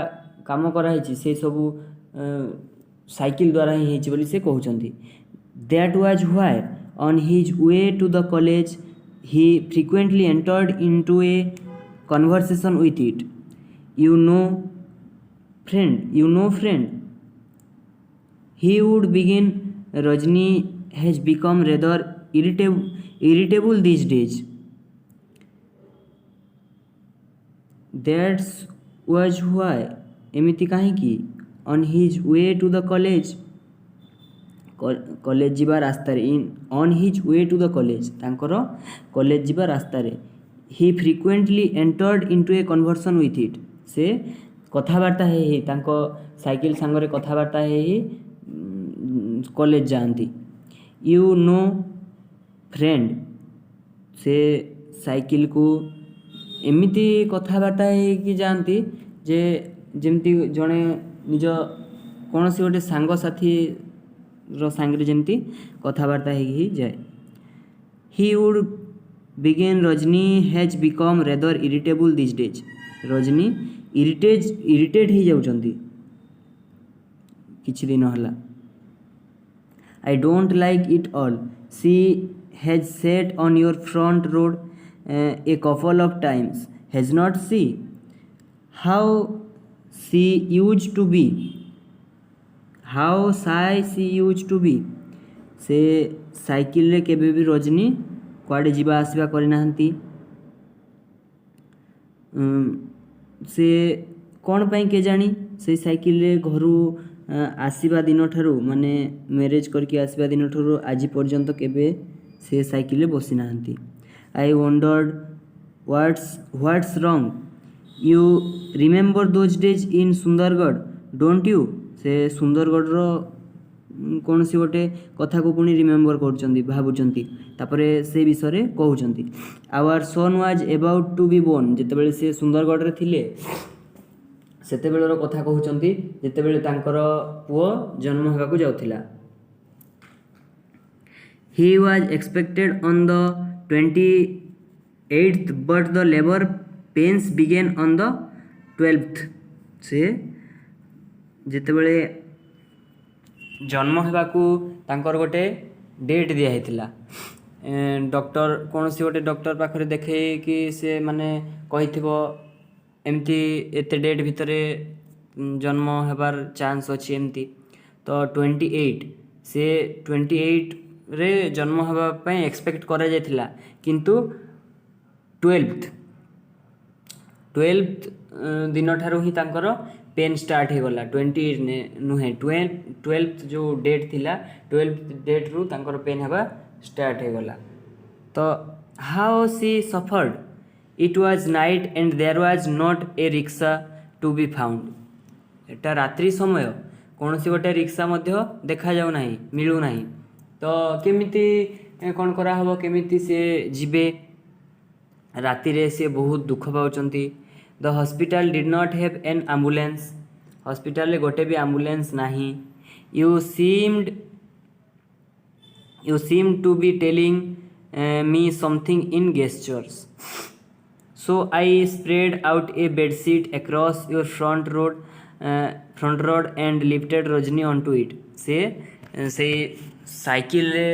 Speaker 1: କାମ କରାହେଇଛି ସେଇ ସବୁ ସାଇକେଲ ଦ୍ୱାରା ହିଁ ହେଇଛି ବୋଲି ସେ କହୁଛନ୍ତି। That was why on his way to the college he frequently entered into a conversation with it. You know friend, he would begin, Rajni has become rather irritable these days. That was why, ଏମିତି କାହିଁକି, on his way to the college, college ଯିବା ରାସ୍ତାରେ, on his way to the college, ତାଙ୍କର college ଯିବା ରାସ୍ତାରେ, he frequently entered into a conversation with it, ସେ କଥାବାର୍ତ୍ତା ହେଇ ତାଙ୍କ ସାଇକେଲ ସାଙ୍ଗରେ କଥାବାର୍ତ୍ତା ହେଇ କଲେଜ ଯାଆନ୍ତି। You know friend, ସେ ସାଇକେଲକୁ ଏମିତି କଥାବାର୍ତ୍ତା ହେଇକି ଯାଆନ୍ତି ଯେ ଯେମିତି ଜଣେ ନିଜ କୌଣସି ଗୋଟେ ସାଙ୍ଗସାଥୀର ସାଙ୍ଗରେ ଯେମିତି କଥାବାର୍ତ୍ତା ହେଇକି ଯାଏ। He would begin, Rajni has become rather irritable these days. Rajani irritate ହେଇଯାଉଛନ୍ତି କିଛି ଦିନ ହେଲା। I don't like it all. She has sat on your front road a couple of times, has not she? How she used to be, how shy she used to be. ସେ ସାଇକେଲରେ କେବେ ବି ରଜନୀ କୁଆଡ଼େ ଯିବା ଆସିବା କରିନାହାନ୍ତି। ସେ କ'ଣ ପାଇଁ କେଜାଣି ସେଇ ସାଇକେଲରେ ଘରୁ ଆସିବା ଦିନଠାରୁ, ମାନେ ମ୍ୟାରେଜ୍ କରିକି ଆସିବା ଦିନଠାରୁ ଆଜି ପର୍ଯ୍ୟନ୍ତ କେବେ ସେ ସାଇକେଲରେ ବସିନାହାନ୍ତି। I wondered what's wrong. You remember those days in Sundargarh, don't you? ସେ ସୁନ୍ଦରଗଡ଼ର କୌଣସି ଗୋଟେ କଥାକୁ ପୁଣି ରିମେମ୍ବର କରୁଛନ୍ତି, ଭାବୁଛନ୍ତି, ତାପରେ ସେ ବିଷୟରେ କହୁଛନ୍ତି। Our son was about to be born. ଯେତେବେଳେ ସେ ସୁନ୍ଦରଗଡ଼ରେ ଥିଲେ ସେତେବେଳର କଥା କହୁଛନ୍ତି, ଯେତେବେଳେ ତାଙ୍କର ପୁଅ ଜନ୍ମ ହେବାକୁ ଯାଉଥିଲା। He was expected on the 28th but the labor pains began on the 12th. ସେ ଯେତେବେଳେ ଜନ୍ମ ହେବାକୁ ତାଙ୍କର ଗୋଟେ ଡେଟ୍ ଦିଆହେଇଥିଲା, ଡକ୍ଟର କୌଣସି ଗୋଟେ ଡକ୍ଟର ପାଖରେ ଦେଖେଇକି ସେ ମାନେ କହିଥିବ ଏମିତି ଏତେ ଡେଟ୍ ଭିତରେ ଜନ୍ମ ହେବାର ଚାନ୍ସ ଅଛି ଏମିତି, ତ 28, ସେ 28ରେ ଜନ୍ମ ହେବା ପାଇଁ ଏକ୍ସପେକ୍ଟ କରାଯାଇଥିଲା, କିନ୍ତୁ 12th दिन ठारू ही तांकर पेन स्टार्ट हो गला 20 नुहे 12th जो डेट थिला 12th डेट रु तांकर पेन हेबा स्टार्ट हो गला। तो how she suffered, it was night and there was not a rickshaw to be found. एटा रात्रि समय कौन सी गोटे रिक्शा मध्य देखा जाऊ नाही मिलू नाही। तो केमिति कौन करा हबो केमिति से जिबे राति रे से बहुत दुख पाउचंती। The hospital did not have an ambulance, hospital रे गोटे भी एम्बुलेंस नाही। You seem to be telling me something in gestures, so I spread out a bedsheet across your front road and lifted Rajni onto it। से cycle रे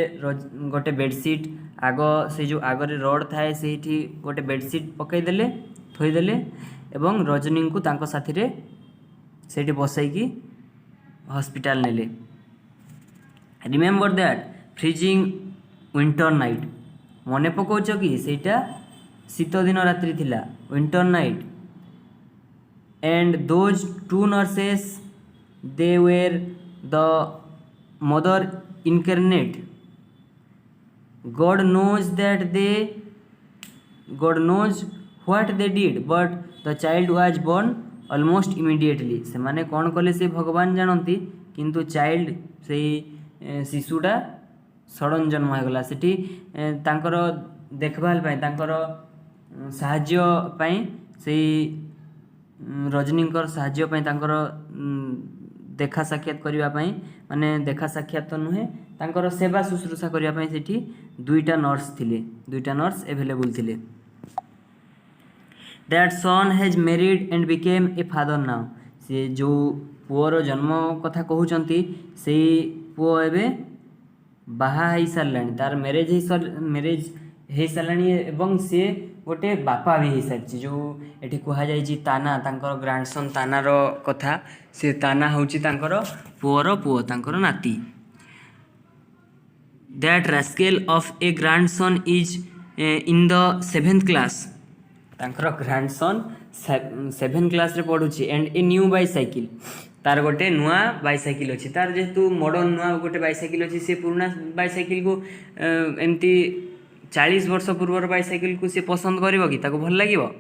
Speaker 1: गोटे bedsheet आग से जो आगरे रोड थाए से गोटे बेडसीट पकई देले थोई देले एवं रजनी को तांको साथी रे सेठी बसैकी हॉस्पिटल नेले। Remember that freezing winter night, मने पकाउछ कि सेटा शीत दिन रात्रि थिला winter night. And those 2 nurses they were the mother incarnate, God knows what they did, but the child was born almost immediately। से माने कौन कले से भगवान जानती, किंतु चाइल्ड से शिशुटा सडन जन्म हो गला। सेठी तांकर देखभाल पाई तांकर साहाଯ୍ୟ पाई से रजनीकर साहाଯ୍ୟ पाई तांकर देखा साक्षात करबा पाई माने देखा साक्षात तो नुहे तांकर सेवा शुश्रूषा करबा पाई सेठी दुईटा नर्स अवेलेबल थिले। That son has married and became a father now, से जो पुअर जन्म कथा कहउचंती से पुओ एबे बाहा है सारलानी, तार मैरेज है सारलानी एवं से गोटे बापा भी हो सारी। जो ये कह जाए ताना तांकर ग्रांडसन तानार कथा, से ताना होची तांकर पुअर पुओ तांकर नाती। That rascal of a grandson is in the 7th class, तांकर ग्रांडसन 7th क्लास रे पढ़ुची। एंड ए न्यू बाइसाइकिल, तार गोटे नुआ बाइसाइकिल अच्छी, तार जेहेतु मॉडर्न नुआ गोटे बाइसाइकिल अच्छी, से पुराना बाइसाइकिल को एमती 40 वर्ष पूर्वर बाइसाइकिल को सी पसंद करिवो कि ताको भल लागिवो।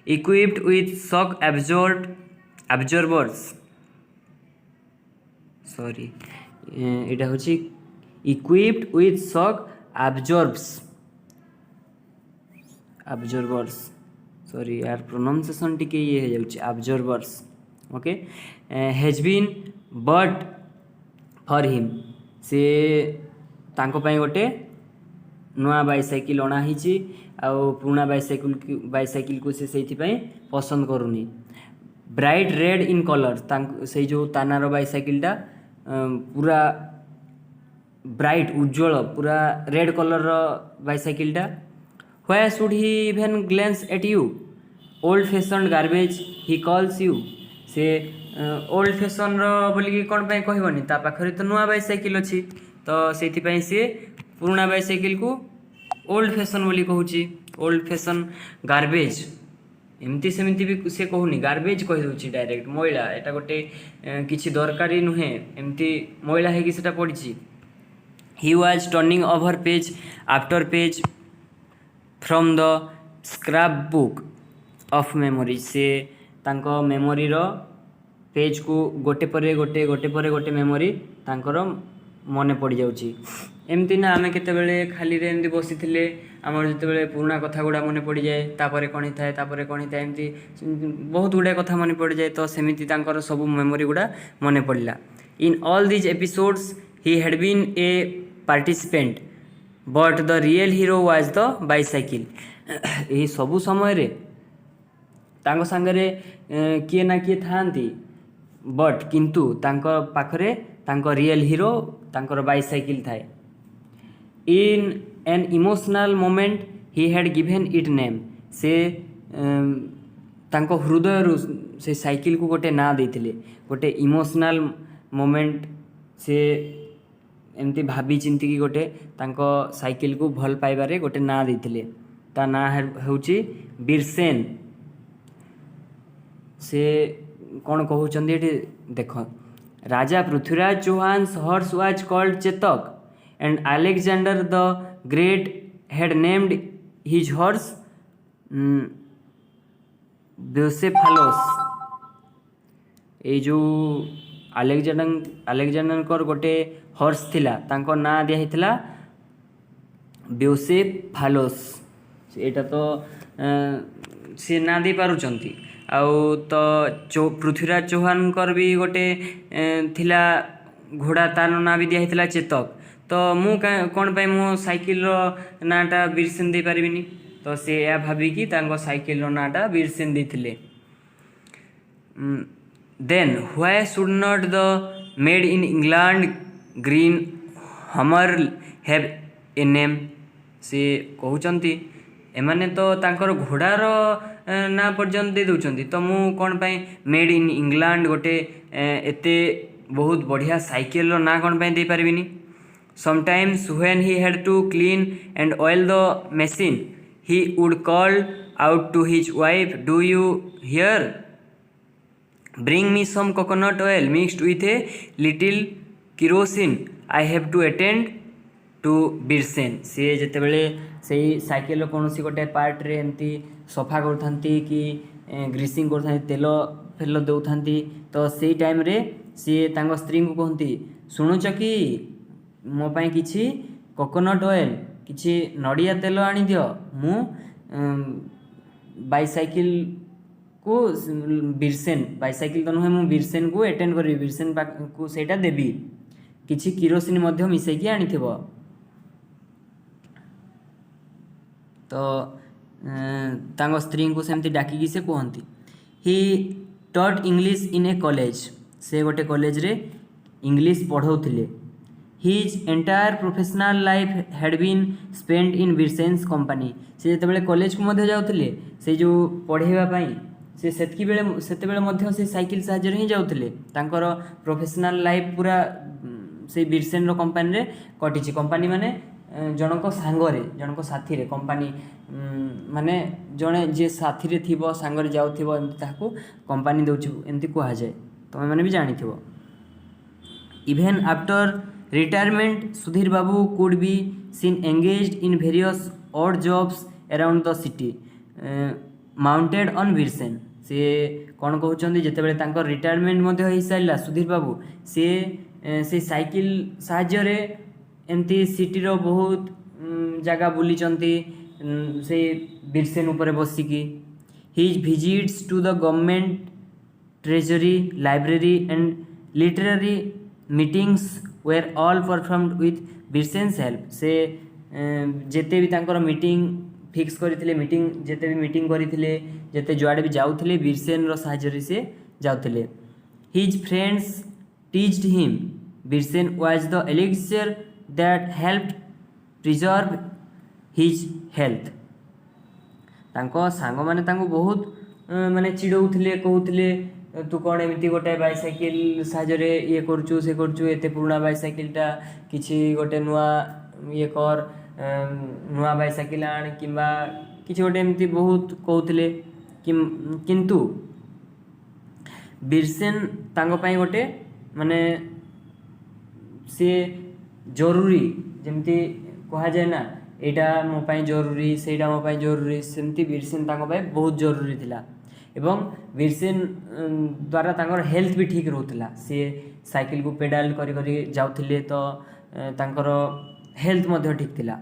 Speaker 1: Equipped with shock absorbers, sorry एटा होची equipped with shock absorbers, sorry यार प्रोनाउंसिएशन टिके ये हो जाउची absorbers. Okay, has been but for him, से तांको पई गोटे नुआ बाइसाइकिल अणा हिची आउ पुराना बाइसाइकिल को से पसंद करूनी। ब्राइट रेड इन कलर, से जो तानार बाइसाइकिलटा पूरा ब्राइट उज्जवल पूरा रेड कलर बाइसाइकिलटा। Why should he even glance at you, old fashion garbage he calls you, से ओल्ड फैशन बोलिकी कौन पे कहबनी, ता पाखरे तो नुआ बाइसाइकिल अच्छी, तो से सी पुराना बाइसाइकिल को ओल्ड फैशन बोली कहूची। ओल्ड फैशन गार्बेज एमती सेमती भी से कहूनी, गार्बेज कह दूची डायरेक्ट मैला, एटा गोटे किछि दरकारी नुहे एमती मैला है कि सेटा पड़ी। He was turning over page after page from the scrap book of memory, से तांको मेमोरी रो पेज को गोटे परे गोटे मेमोरी तांकर मने पड़ जाउची। एमती ना आमे केतेबेले खाली रे एमती बसी थिले आमर जेतेबेले पुराना कथा गुडा मने पड़ जाए, तापरे कोनी थाए एमती बहुत गुडा कथा मने पड़ जाए। तो सेमिति तांकर सब मेमोरी गुडा मने पड़ला। In all these episodes he had been a participant but the real hero was the bicycle. यही सबु समय रे तांको सांगरे किए ना किए थांती, बट किंतु तांको पाखरे तांको रियल हीरो तांकर बाइसाइकिल थाए। In an emotional moment he had given it name, से तांको हृदय रु से साइकिल को गोटे ना देथिले, गोटे इमोशनल मोमेंट से एमती भाभी चिंती की गोटे तांको साइकिल को भल पाइबारे गोटे ना देथिले। ता ना होउची बिरसेन। से कौन कहउचंदी एठी देख Raja Prithviraj Chauhan's horse was called Chetak and Alexander the great had named his horse Bucephalus. ए जो आलेक्जेंडर गोटे हॉर्स थिला तांको ना दिया हितला ब्यूसेफालोस। एटा तो सी ना दे पारुचंती आउ तो पृथ्वीराज चौहान भी गोटे थिला घोड़ा तार ना भी दिया हितला चेतक। तो मु कौन पाई मो साइकिल रो नाटा बीरसेन दे पारिबिनी तो से या भाबिकी तांको साइकिल रो नाटा बीरसेन देथिले। Then why should not the made in England green Humber have a name. से कहउचंती एमाने तो तांकर घोड़ार ना पर्यंत दे दउचंती तो मु कौन पाई मेड इन इंग्लैंड गोटे एते बहुत बढ़िया साइकिल रो ना कौन पाई दे पारिबिनी। Sometimes when he had to clean and oil the machine he would call out to his wife, do you hear, bring me some coconut oil mixed with a little kerosene, I have to attend to Birsen. सी जिते बड़े से cycle कौन सी गोटे part रे एमती सफा करथांती कि ग्रीसिंग करथांती तेल फेल दउथांती तो से टाइम रे सी तांको स्त्री को कहती शुणुच कि मो पाई किछि कोकोनट ऑयल किछि नड़िया तेल आनी दियो मु बाइसाइकिल को बीरसेन बाइसाइकिल तो नुहे मु बीरसेन को अटेंड करी बीरसेन को सेटा देबी किछि किरोसिन मध्य मिसेकी आनिथिबो। तो तांको स्त्री को सेमती डाकिकी से कहती he taught English in a college. से गोटे कॉलेज रे इंग्लिश पढ़ाउथिले। His entire professional life had been spend in Birsen's company. से जिते कॉलेज को मध्य जाउथिले से जो पढ़ेवा पाई से सेतेबेले मध्य से साइकिल साहाଯ୍य ही जाउथिले। तांकर प्रोफेशनल लाइफ पूरा से बीरसेन रो कंपनी रे कटिछि। कंपनी माने जनक सांगरे जनक साथी रे कंपनी माने जणे जे साथी रे थिबो सांगरे जाउथिबो एमति ताको कंपनी दउछु एमति कहा जाय तमे माने भी जानिथिबो। Even after retirement Sudhir Babu could be seen engaged in various odd jobs around the city mounted on Birsen. से कौन कहउचंदी जेते बेले तांकर रिटायरमेंट मध्ये होई साइला सुधीर बाबू से साइकिल साहाଯ୍य रे एमती सिटी रो बहुत जगह बुलीचंती से बीरसेन ऊपर बसिकी। His visits to the government treasury library and literary meetings were all performed with Birsen's help. से जेते भी तांकर मीटिंग फिक्स करथिले मीटिंग जेते भी मीटिंग करथिले जेते जुआडे भी जाउथिले बीरसेन रो सहायता से जाउथिले। His friends teased him Birsen was the elixir that helped preserve his health. तांको सांग माने तांको बहुत माने चिड़ौथिले कहउथिले तू कौन एमती गोटे बाइसाइकिल साहाଯ୍य ये करचु से करचु एते पुराना बाइसाइकिलटा किछि गोटे नुआ ये कर नुआ बाइसाइकिल आण किंबा किछि गोटे एमती बहुत कहउथिले किंतु बीरसेन तांको पई गोटे माने से जरूरी जेमती कहा जाए ना एटा मो पई जरूरी सेटा मो पई जरूरी सेमती बीरसेन तांको पई बहुत जरूरी थिला। एवं बीरसेन द्वारा तांकर हेल्थ भी ठीक रोला। सी साइकिल को पेडाल करी करी जाउथिले तो तांकर हेल्थ मध्य ठीक थिला।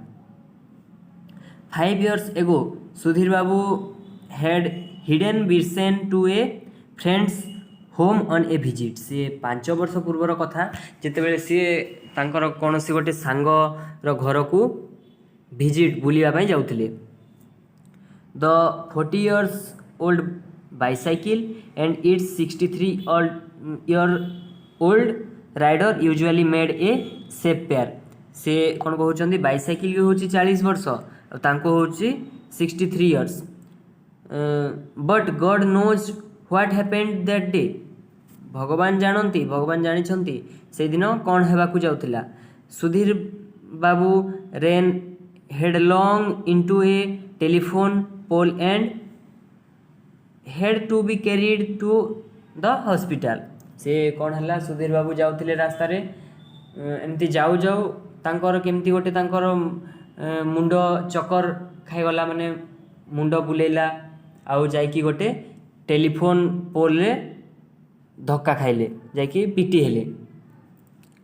Speaker 1: 5 years ago Sudhir Babu had hidden बीरसेन to a friend's home on a visit. से 5 वर्ष पूर्वर कथा जेतेबेले सी तांकर कोनोसी गोटे सांग रो घर को विजिट बुलिया पई जाउथिले। The 40 years old bicycle and its 63-year-old rider usually made a safe pair। से कौन कहउचंदी बाइसाइकिल होची 40 वर्ष और तांको होची 63 years। But God knows what happened that day. भगवान जानती भगवान जानिछंती से दिन कौन हेबाकू जाउथिला। Sudhir Babu ran headlong into a telephone pole and had to be carried to the hospital. से कौन है सुधीर बाबू जाऊले रास्तार एमती जाऊ जाऊ तांकर केमती गोटे तांकर मुंड चक्कर खाईगला माने मुंड बुलेला आउ जाइकी गोटे टेलीफोन पोल रे धक्का खाइले जाइकी पिटी हेले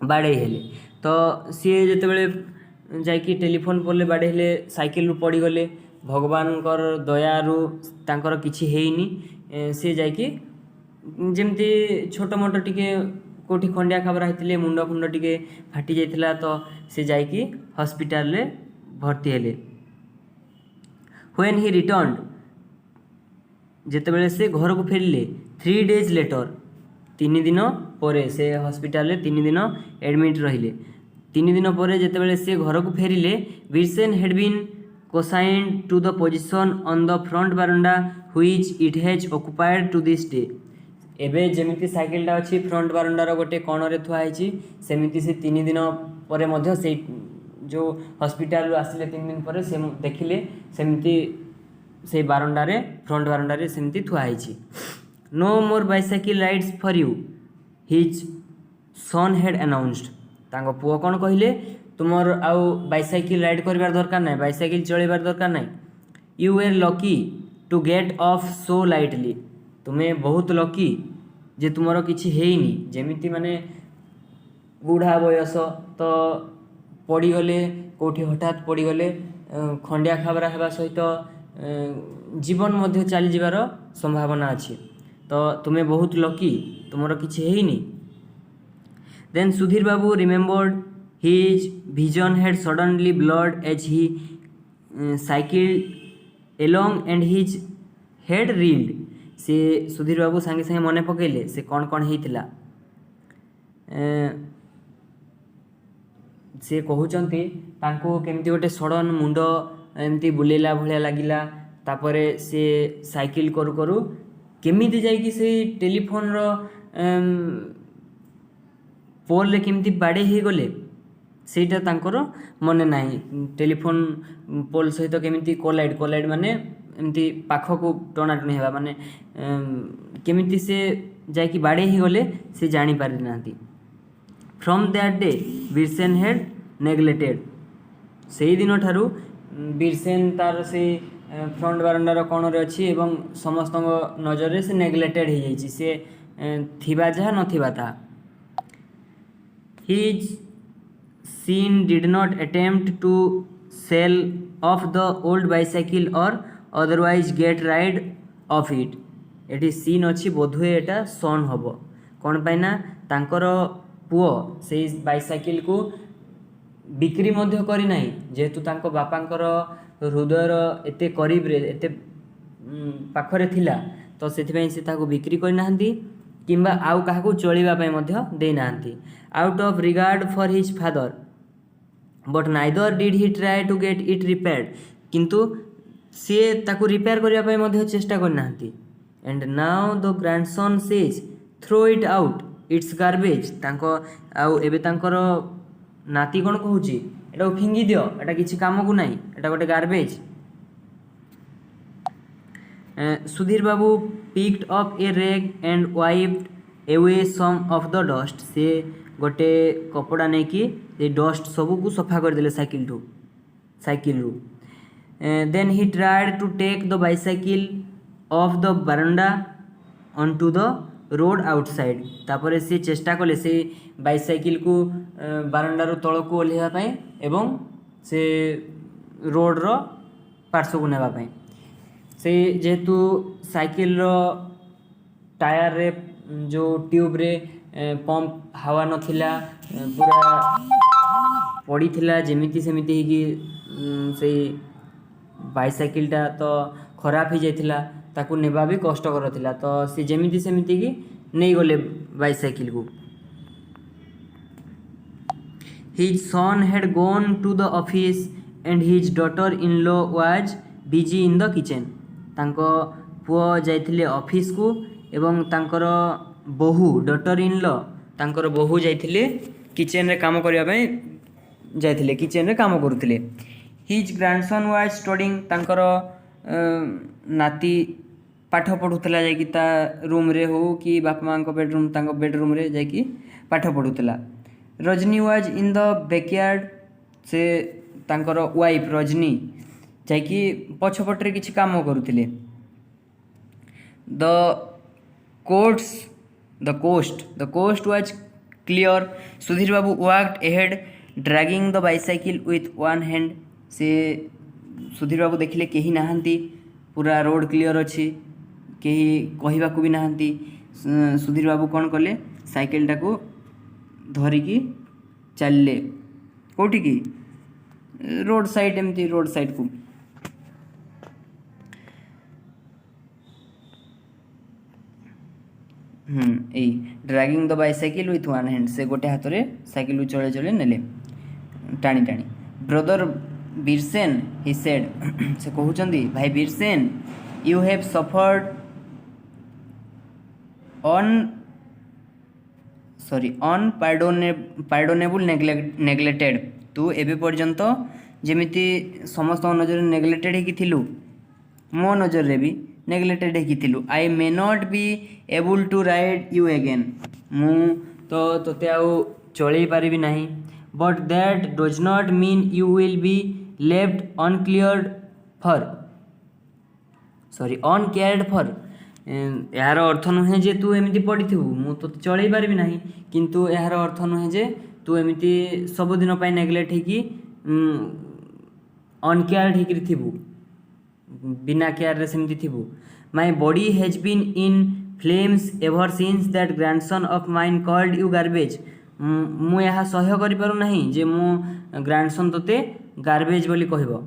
Speaker 1: बाड़े हेले। तो सी जितेबले जाइकी टेलीफोन पोल बाड़े हेले साइकिल रु पड़ी गले भगवान दयारु तांकर किछि हेइनी सी जाइकी जेमती छोट मोट टिके कोठी खंडिया खबरा होते मुंड फुंड टिके फाटी जाइथिला तो से जाइकी हॉस्पिटल रे भर्ती हेले। व्हेन ही रिटर्न जितेबले से घर को फेरिले 3 days लेटर 3 दिन पर से हॉस्पिटल रे 3 दिन एडमिट रहिले। 3 दिन पर जितेबले से घर को फेरिले Wilson had been consigned to the position on the front veranda which it has occupied to this day। एबे जेमिति साइकिलटा अच्छी फ्रंट बारंडार गोटे कणरे थुआ होइछि सेमिति से 3 दिन पर मध्य से जो हॉस्पिटल आसिले 3 दिन पर से देखिले सेमिति से बारंडारे फ्रंट बारंडारे सेमिति थुआ होइछि। No more bicycle rides for you his son had announced. तांको पुओ कोन कहिले तुमर आउ बाइसाइकिल राइड करबार दरकार नाही बाइसाइकिल चलेबार दरकार नाही। You were lucky to get off so lightly. तुम्हें बहुत लकी जे तुमर किछि हेइनी जेमिति माने बुढ़ा बयस तो पड़ीगले कौटी हठात पड़ीगले खंडिया खाबरा हेबा सहित जीवन मध्य चली जीवार संभावना अच्छी तो तुम्हें बहुत लकी तुमर किछि हेइनी। Then Sudhir Babu remembered his vision had suddenly blurred as he cycled along and his head reeled। से सुधीर बाबू सांगे सांगे मने पकेले से कौन कौन होता से कहते केमती गोटे सडन मुंड एमती बुलेला भाया लगिला तापरे से साइकिल करू करू केमिति जाइकी से टेलीफोन रो पोल रे केमती बाड़े ही गले सेटा तांकर मने नाही। टेलीफोन पोल सहित केमिति कोलाइड माने एमती पाख को टणाटणी हेबा माने केमिति से जाइकी बाड़े ही गले से जानी पारि नांती। From that day Wilson had neglected. सेही दिन ठारू विल्सन तार से फ्रंट बारंडार कणरे अच्छी एवं समस्त नजर रे से नेग्लेक्टेड हो जाइछि से थिबा जहा नथिबा ता। His son did not attempt to sell off the old bicycle or otherwise get rid of it। एटी सीन अच्छी बोधुए एटा सन हम कौन पाइना तांकर पुओ से बाइसाइकिल को बिक्री मध्य करी नाही जेहेतु तांको बापांकर हृदयर एते करीब रे एते पाखरे थिला तो सेथिपई से ताको बिक्री करि नाहंती किंबा आउ काहाकू चलिबा पई मध्य दे नाहंती out of regard for his father but neither did he try to get it repaired. किंतु सी ताकू रिपेयर करिया पई मध्य चेष्टा कर नाहंती। And now the grandson says throw it out it's garbage. तांको आउ एबे तांकर नाती कोन कहूची एटा फिंगी दियो एटा किछि काम को नाही एटा गोटे garbage. Sudhir Babu picked up a rag and wiped away some of the dust. से गोटे कपड़ा नहीं कि डस्ट सबू को सफा करदे साइकिल रू। Then he tried to take the bicycle off the verandah on to the road outside. तापर से चेष्टा कले से बाइसाइकिल को बारंडार तल को ओह्लैवा एवं से रोड रो पार्श्व को नेबा से जेहेतु साइकिल रो टायर रे जो ट्यूब रे पंप हवा नथिला पूरा पड़ी थिला जेमिति सेमिति कि से बाइसाइकिलटा तो खराब हो जाइथिला ताकू नेबा भी कष्टकर थिला तो से जेमिति सेमिति कि नहीं गले बाइसाइकिल को। His son had gone to the office and his daughter in law was busy in the kitchen. तांको पुओ जाइथिले ऑफिस को एवं तांकर बहु डॉटर इन लॉ तांकर बहु जाइथिले किचन रे काम करिया पई जाइथिले किचन रे काम करुथिले। हिज ग्रैंडसन वाज स्टडीइंग तांकर नाती
Speaker 2: पाठ पढ़ुला जा रूम रे हो कि बापा माँ बेडरूम बेडरूम रे जाकि पाठ पढ़ुला। Rajni was in the backyard, से तांकर वाइफ रजनी जाकि पछपटे किसी काम करुले। The coast was clear. Sudhir Babu walked ahead dragging the bicycle with one hand. से सुधीर बाबू देखिले कहीं नहांती, पूरा रोड क्लियर अच्छी, कहीं कहवाक भी नहांती। सुधीर बाबू कौन कले, साइकिल टाको धरिकी चलले कौटी की रोड साइड, एमती रोड साइड को। यही dragging the bicycle with one hand, से गोटे हाथ में साइकिल चले चले नेले टाणी टाणी। ब्रदर बीरसेन ही सेड, से कहउचंदी भाई Birsen, you have suffered unpardonable neglected. तू एबे पर्यंत जेमिति समस्त नजर नेग्लेक्टेड ही थिलु, मो नजर रे भी नेग्लेक्टेड ही थिलु। I may not be able to ride you again, मु तो तोते आउ चलई पारिबी नहीं। But that does not mean you will be left uncared for. यार अर्थ नुहे जे तू एमती पड़ी थी मु तो चलई पारिबी नहीं, किंतु यार अर्थ नुहे जे तू एमती सबुदिन पाई नेग्लेक्ट होगी अनकेयर्ड होकर थिबू, बिना केयर रे सेमती थिबू। My body has been in flames ever since that grandson of mine called you garbage. मु यहाँ सह्य करि पारु नहीं जे मो ग्रैंडसन तोते गार्बेज बोली कहबो।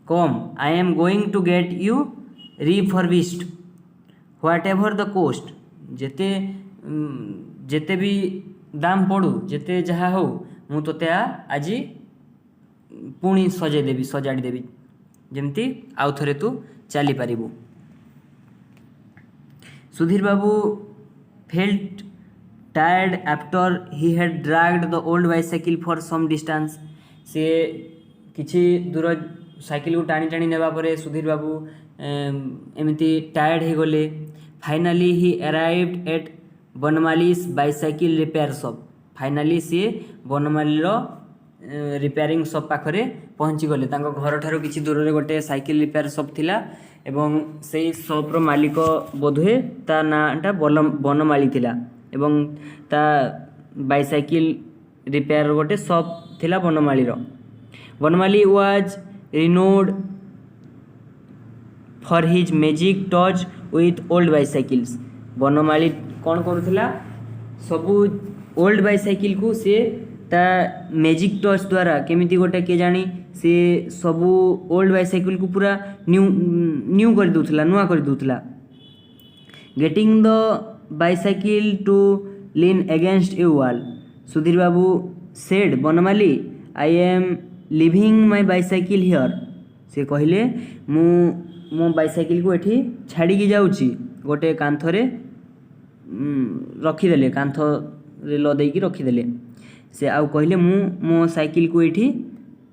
Speaker 2: Come I am going to get you refurbished whatever the cost. जेते जेते भी दाम पड़ू, जेते जहाँ हो, मु तोते आज पुणी सजे देवी, सजाड़ी देवी, जेमती आउ थरे तू चली पारिबू। Sudhir Babu felt tired after he had dragged the old bicycle for some distance. से किछि दूर साइकिल को टाणी टाणी नेबा परे सुधीर बाबू एमती टायर्ड हो गले। Finally he arrived at Banmali's bicycle repair shop. Finally सी बनमाली रिपेयरिंग शॉप पाखरे पहुँची गले। तांको घर ठारो किछि दूर रे गोटे साइकिल रिपेयर शॉप थिला एवं सेई शॉप रो मालिक बोधुए ता नाटा बनमाली थिला एवं ता बाइसाइकिल रिपेयर गोटे शॉप थिला बनमाली रो। Banmali was renowned for his magic touch with old bicycles. Banmali कौन करुला, सबू ओल्ड बाइसाइकिल को सी ता मैजिक टच द्वारा केमिति गोटे के जानी सी सबू ओल्ड बाइसाइकिल को पूरा न्यू कर दूथला, नुआ कर दूथला। Getting the bicycle to lean against a wall. Sudhir Babu said Banmali I am leaving my bicycle here. से कहले मो बाइसाइकिल को एठी छाड़ी की जाउची, गोटे कांथरे रखीदेले, कांथ रे लदेकी रखीदेले। से आउ कहले मो साइकिल को एठी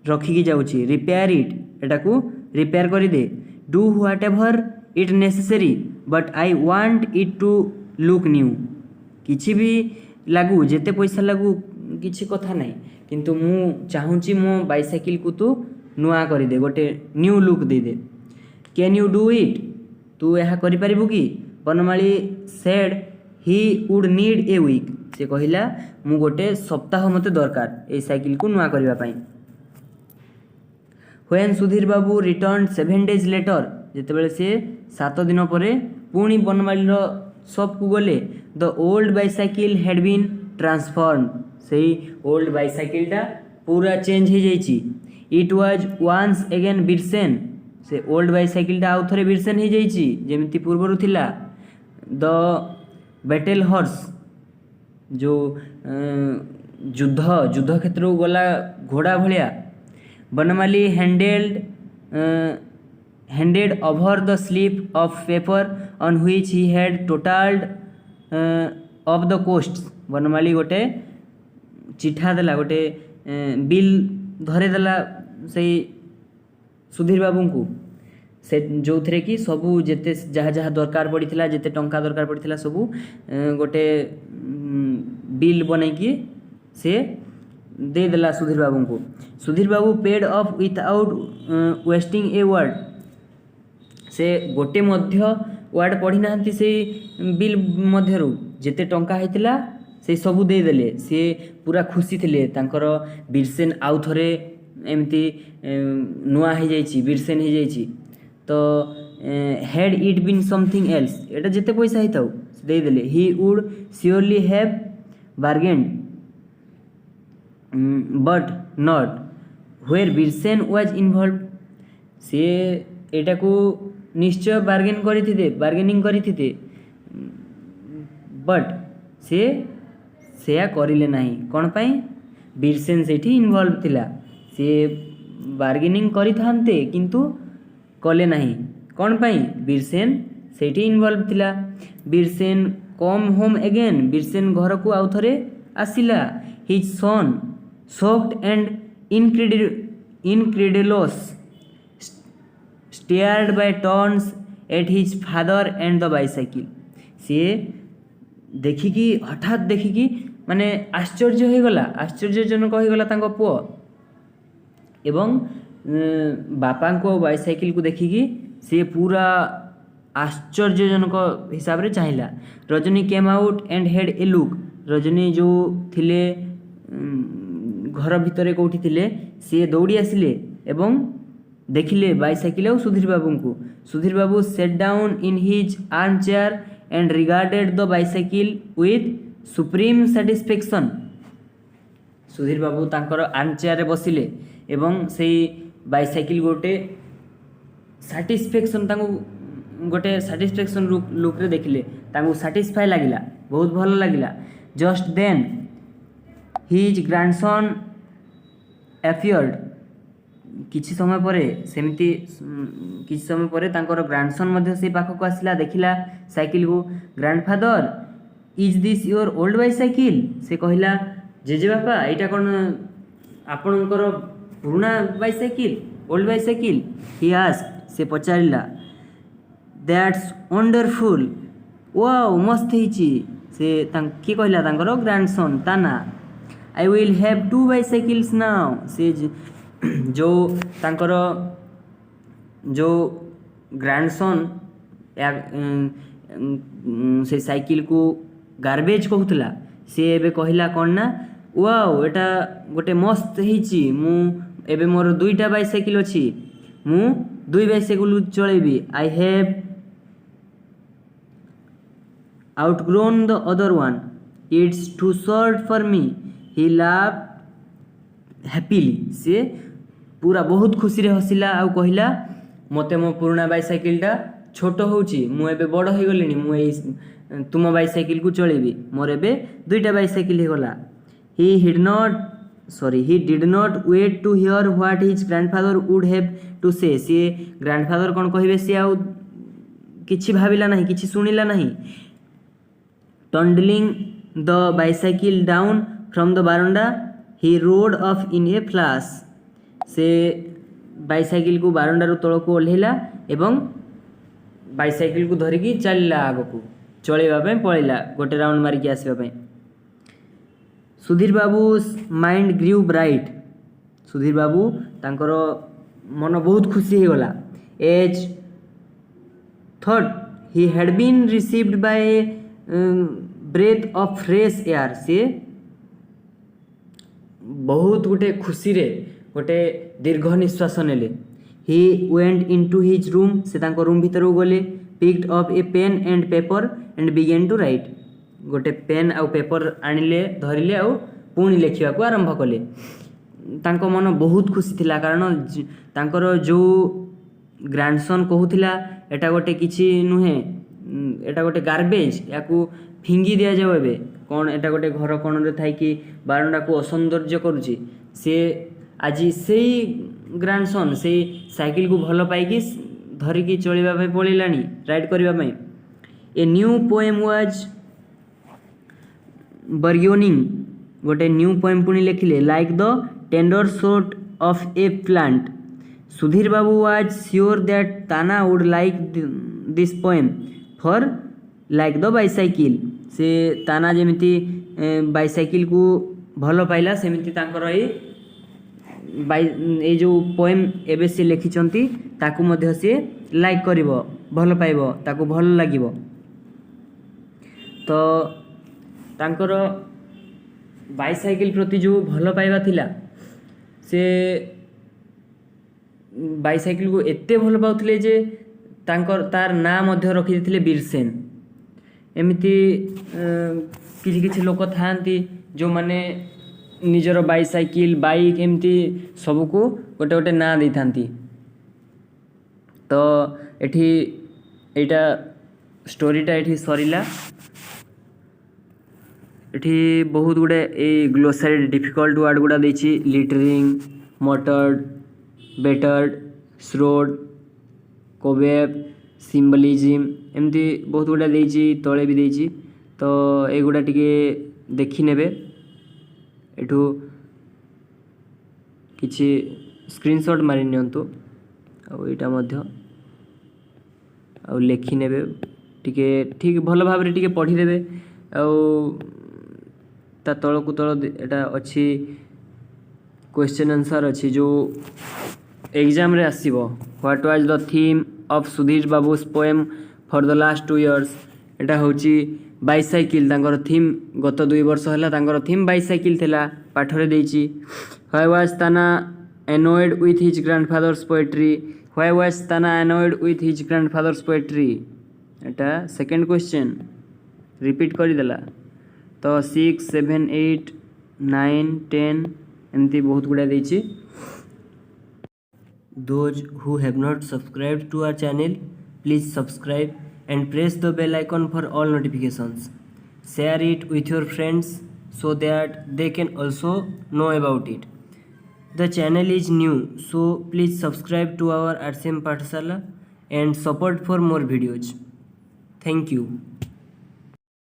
Speaker 2: रखिकी जाउची, रिपेयर इट, एटा को रिपेयर करी दे। Do whatever it necessary but I want it to look new. किछि भी लागू, जेते पैसा लागू किछि कथा नहीं, किंतु मु चाहूची मो बाइसाइकिल को तू नुआ करी दे, गोटे न्यू लुक दे दे। कैन यू डू इट, तू यह करि परिबु कि? Banamali said he would need a week. से कहिला मु गोटे सप्ताह मते दरकार ए साइकिल को नुआ करबा पई। When Sudhir Babu return 7 days later, जेतेबेले से 7 दिन परे पुणी बनमाली रो शॉप को गले, the old bicycle had been transform. सेही ओल्ड बाइसाइकिल टा पूरा चेंज हो जाइछि। It was once again Birsen. से ओल्ड बाइसाइकिल टा आउ थरे बिरसेन हो जाइछि जेमिति पूर्वरु थिला। द बैटल हॉर्स, जो युद्ध क्षेत्र को गला घोड़ा भलिया। Banmali handed over the slip of paper on which he had totaled of the costs। Banmali गोटे चिठा देला, गोटे बिल धरे देला से सुधीर बाबू को, से जो थे कि सबू जिते जहाँ जहाँ दरकार पड़ा जिते टंका दरकार पड़ा सबू गोटे बिल बनैकी से देदेला सुधीर बाबू को। Sudhir Babu paid off without wasting a word, से गोटे मध्य वार्ड पढ़ी ना से बिल मध्यरु जिते टंका होता से सबू देदेले। सी पूरा खुशी थे तांकर बीरसेन आउ थे एमती नुआ हो जाइए बीरसेन हो जाइए। तो had it been something else एटा जिते पैसा होता देदेले he would surely have bargained but not where Birsen was involve. सी एटा को निश्चय बार्गेनिंग करते बट से सेया करिले नहीं कौन पाई बीरसेन सेठी इनवॉल्व थिला। से बार्गेनिंग करि थांते किंतु कले नहीं कौन पाई बीरसेन सेठी इनवॉल्व थिला। Birsen come home again, Birsen घर को आउ थरे आसिला। His son shocked and incredulous stared by turns at his father and the bicycle। सी देखिकी हठात देखिकी माने आश्चर्य हो गला, आश्चर्यजनक हो गला तांको पुओ एवं बापा को बाइसाइकिल को देखिकी सी पूरा आश्चर्यजनक हिसाब रे चाहिला। Rajni came out and had a look, Rajni जो थिले घर भितर कौटी थिले सी दौड़ी आसिले एवं देखिले बाइसाइकिल और सुधीर बाबू को। Sudhir Babu sat down in his arm chair and regarded the bicycle with supreme satisfaction. Sudhir Babu तांकर आर्म चेयर बसिले एवं से बाइसाइकिल गोटे सैटिस्फैक्शन गोटे सैटिस्फैक्शन लुक रे देखिले तांको सैटिस्फाई लागिला, बहुत भल लागिला। जस्ट देन हिज ग्रैंडसन एफियर्ड, किछि समय परे सेमती किछि समय परे तांकर ग्रैंडसन मध्ये से पाख को आसिला, देखिला साइकिल को। Grandfather is this your old bicycle, से कहला जेजे बापा एटा कोन आपणकर पुराना bicycle old bicycle. He ask, से पचारिला। दैट्स वंडरफुल, वाओ मस्त हिची। से कि कहला तांकर ग्रैंडसन ताना। I will have 2 bicycles now, से जो तांकर जो ग्रैंडसन से साइकिल को गार्बेज कहूला सी एबे कहला कौन ना वाओ एटा गोटे मस्त हिची, मु एबे मोर 2टा बाइसाइकिल अछि, मु 2 बाइसाइकिल चलेबी। I have outgrown the other one, it's too short for me. He laughed happily, से पूरा बहुत खुशी रे हसिला आ कहला मते मो पुराना बाइसाइकिलटा छोट होउची, मु एबे बड़ हो गलिनी, मु ए तुम बाइसाइकिल को चलेबी, मोर एबे 2टा बाइसाइकिल हे गला। He did not wait to hear what his grandfather would have to say. सी ग्रैंडफादर कौन कहबे सी आउ किछि भाबिला नहीं, किछि सुनिला नहीं। Trundling the bicycle down from the veranda he rode off in a flash, से बाइसाइकिल को बारंडारू तल को ओल्हेला एवं बाइसाइकिल को धरिकी चलला आग को चलेबा पे पळेला गोटे राउंड मारिकी आसीबा पे। Sudhir Babu mind grew bright, Sudhir Babu तांकर मन बहुत खुशी हो गला। As thought he had been received by breath of fresh air, से बहुत गोटे खुशी रे गोटे दीर्घ निश्वास नेले। He went into his room, से तांको रूम भीतर गले। Picked up a pen and paper and began to write, गोटे पेन आउ पेपर आनिले धरिले आउ पुणी लेखिबा को आरंभ कले। तांको मन बहुत खुशी थिला कारण तांकर जो ग्रैंडसन कहूथिला एटा गोटे किछि नुहे, एटा गोटे गार्बेज, याकू फिंगी दिया जाओ एबे कौन एटा गोटे घर कोण रे थाई कि बारंडा को असौंदर्य करूची। से आज से ग्रैंडसन से साइकिल को भल पाई धरिकी चलवा पड़ेलानी राइड करने। A new poem was burgeoning, गोटे न्यू पोएम पुणी लिखिले। Like the tender shoot of a plant Sudhir Babu was sure that Tana would like this poem for like the bicycle. से ताना जेमिति बाइसाइकिल को भल पाइला सेमिति तांकर ए जो पोएम एबे से लिखिचंती ताकू मध्य से लाइक करिवो भल पाइबो ताकू भल लागिवो। तो तांकर बाइसाइकिल प्रति जो भल पाइबा थिला से बाइसाइकिल को एते भल पाउथिले जे तांकर तार ना मध्य रखि दिथिले बीरसेन। एमिति किछि किछि लोक थांती जो माने निजर बाइसाइकिल बाइक एमती सबको गोटे गोटे ना दे थांती। तो एठी एटा स्टोरीटा एठी सरीला। एठी बहुत गुड़े ए ग्लोसारी डिफिकल्ट वर्ड गुड़ा देछि लिटरिंग मोटर्ड बेटर्ड श्रोड कोवेब सिम्बलिज्म एमती बहुत गुड़ा देछि तले भी देछि। तो एगुड़ा टिके देखि नेबे एठू किछि स्क्रीनशॉट मारि नियंतु आ एटा मध्य आ लेखि नेबे टिके ठीक भल भाव रे टिके पढ़ी देबे आ ता तळ को तळ एटा अछि क्वेश्चन आंसर अछि जो एग्जाम रे आसीबो। What was the theme of Sudhir Babu's poem for the last 2 years. एटा होची बाइसाइकिल तांकर थीम गत 2 वर्ष हला तांकर थीम बाइसाइकिल थिला पाठ रे देछि। व्हाई वाज ताना annoyed with his grandfather's poetry. Why was Tana annoyed with his grandfather's poetry? Etah second question repeat करि देला। तो 6 7 8 9 10 एमती बहुत गुडा देछि। Those who have not subscribed to our channel, please subscribe and press the bell icon for all notifications. Share it with your friends so that they can also know about it. The channel is new, so please subscribe to our RCM Pathshala and support for more videos. Thank you.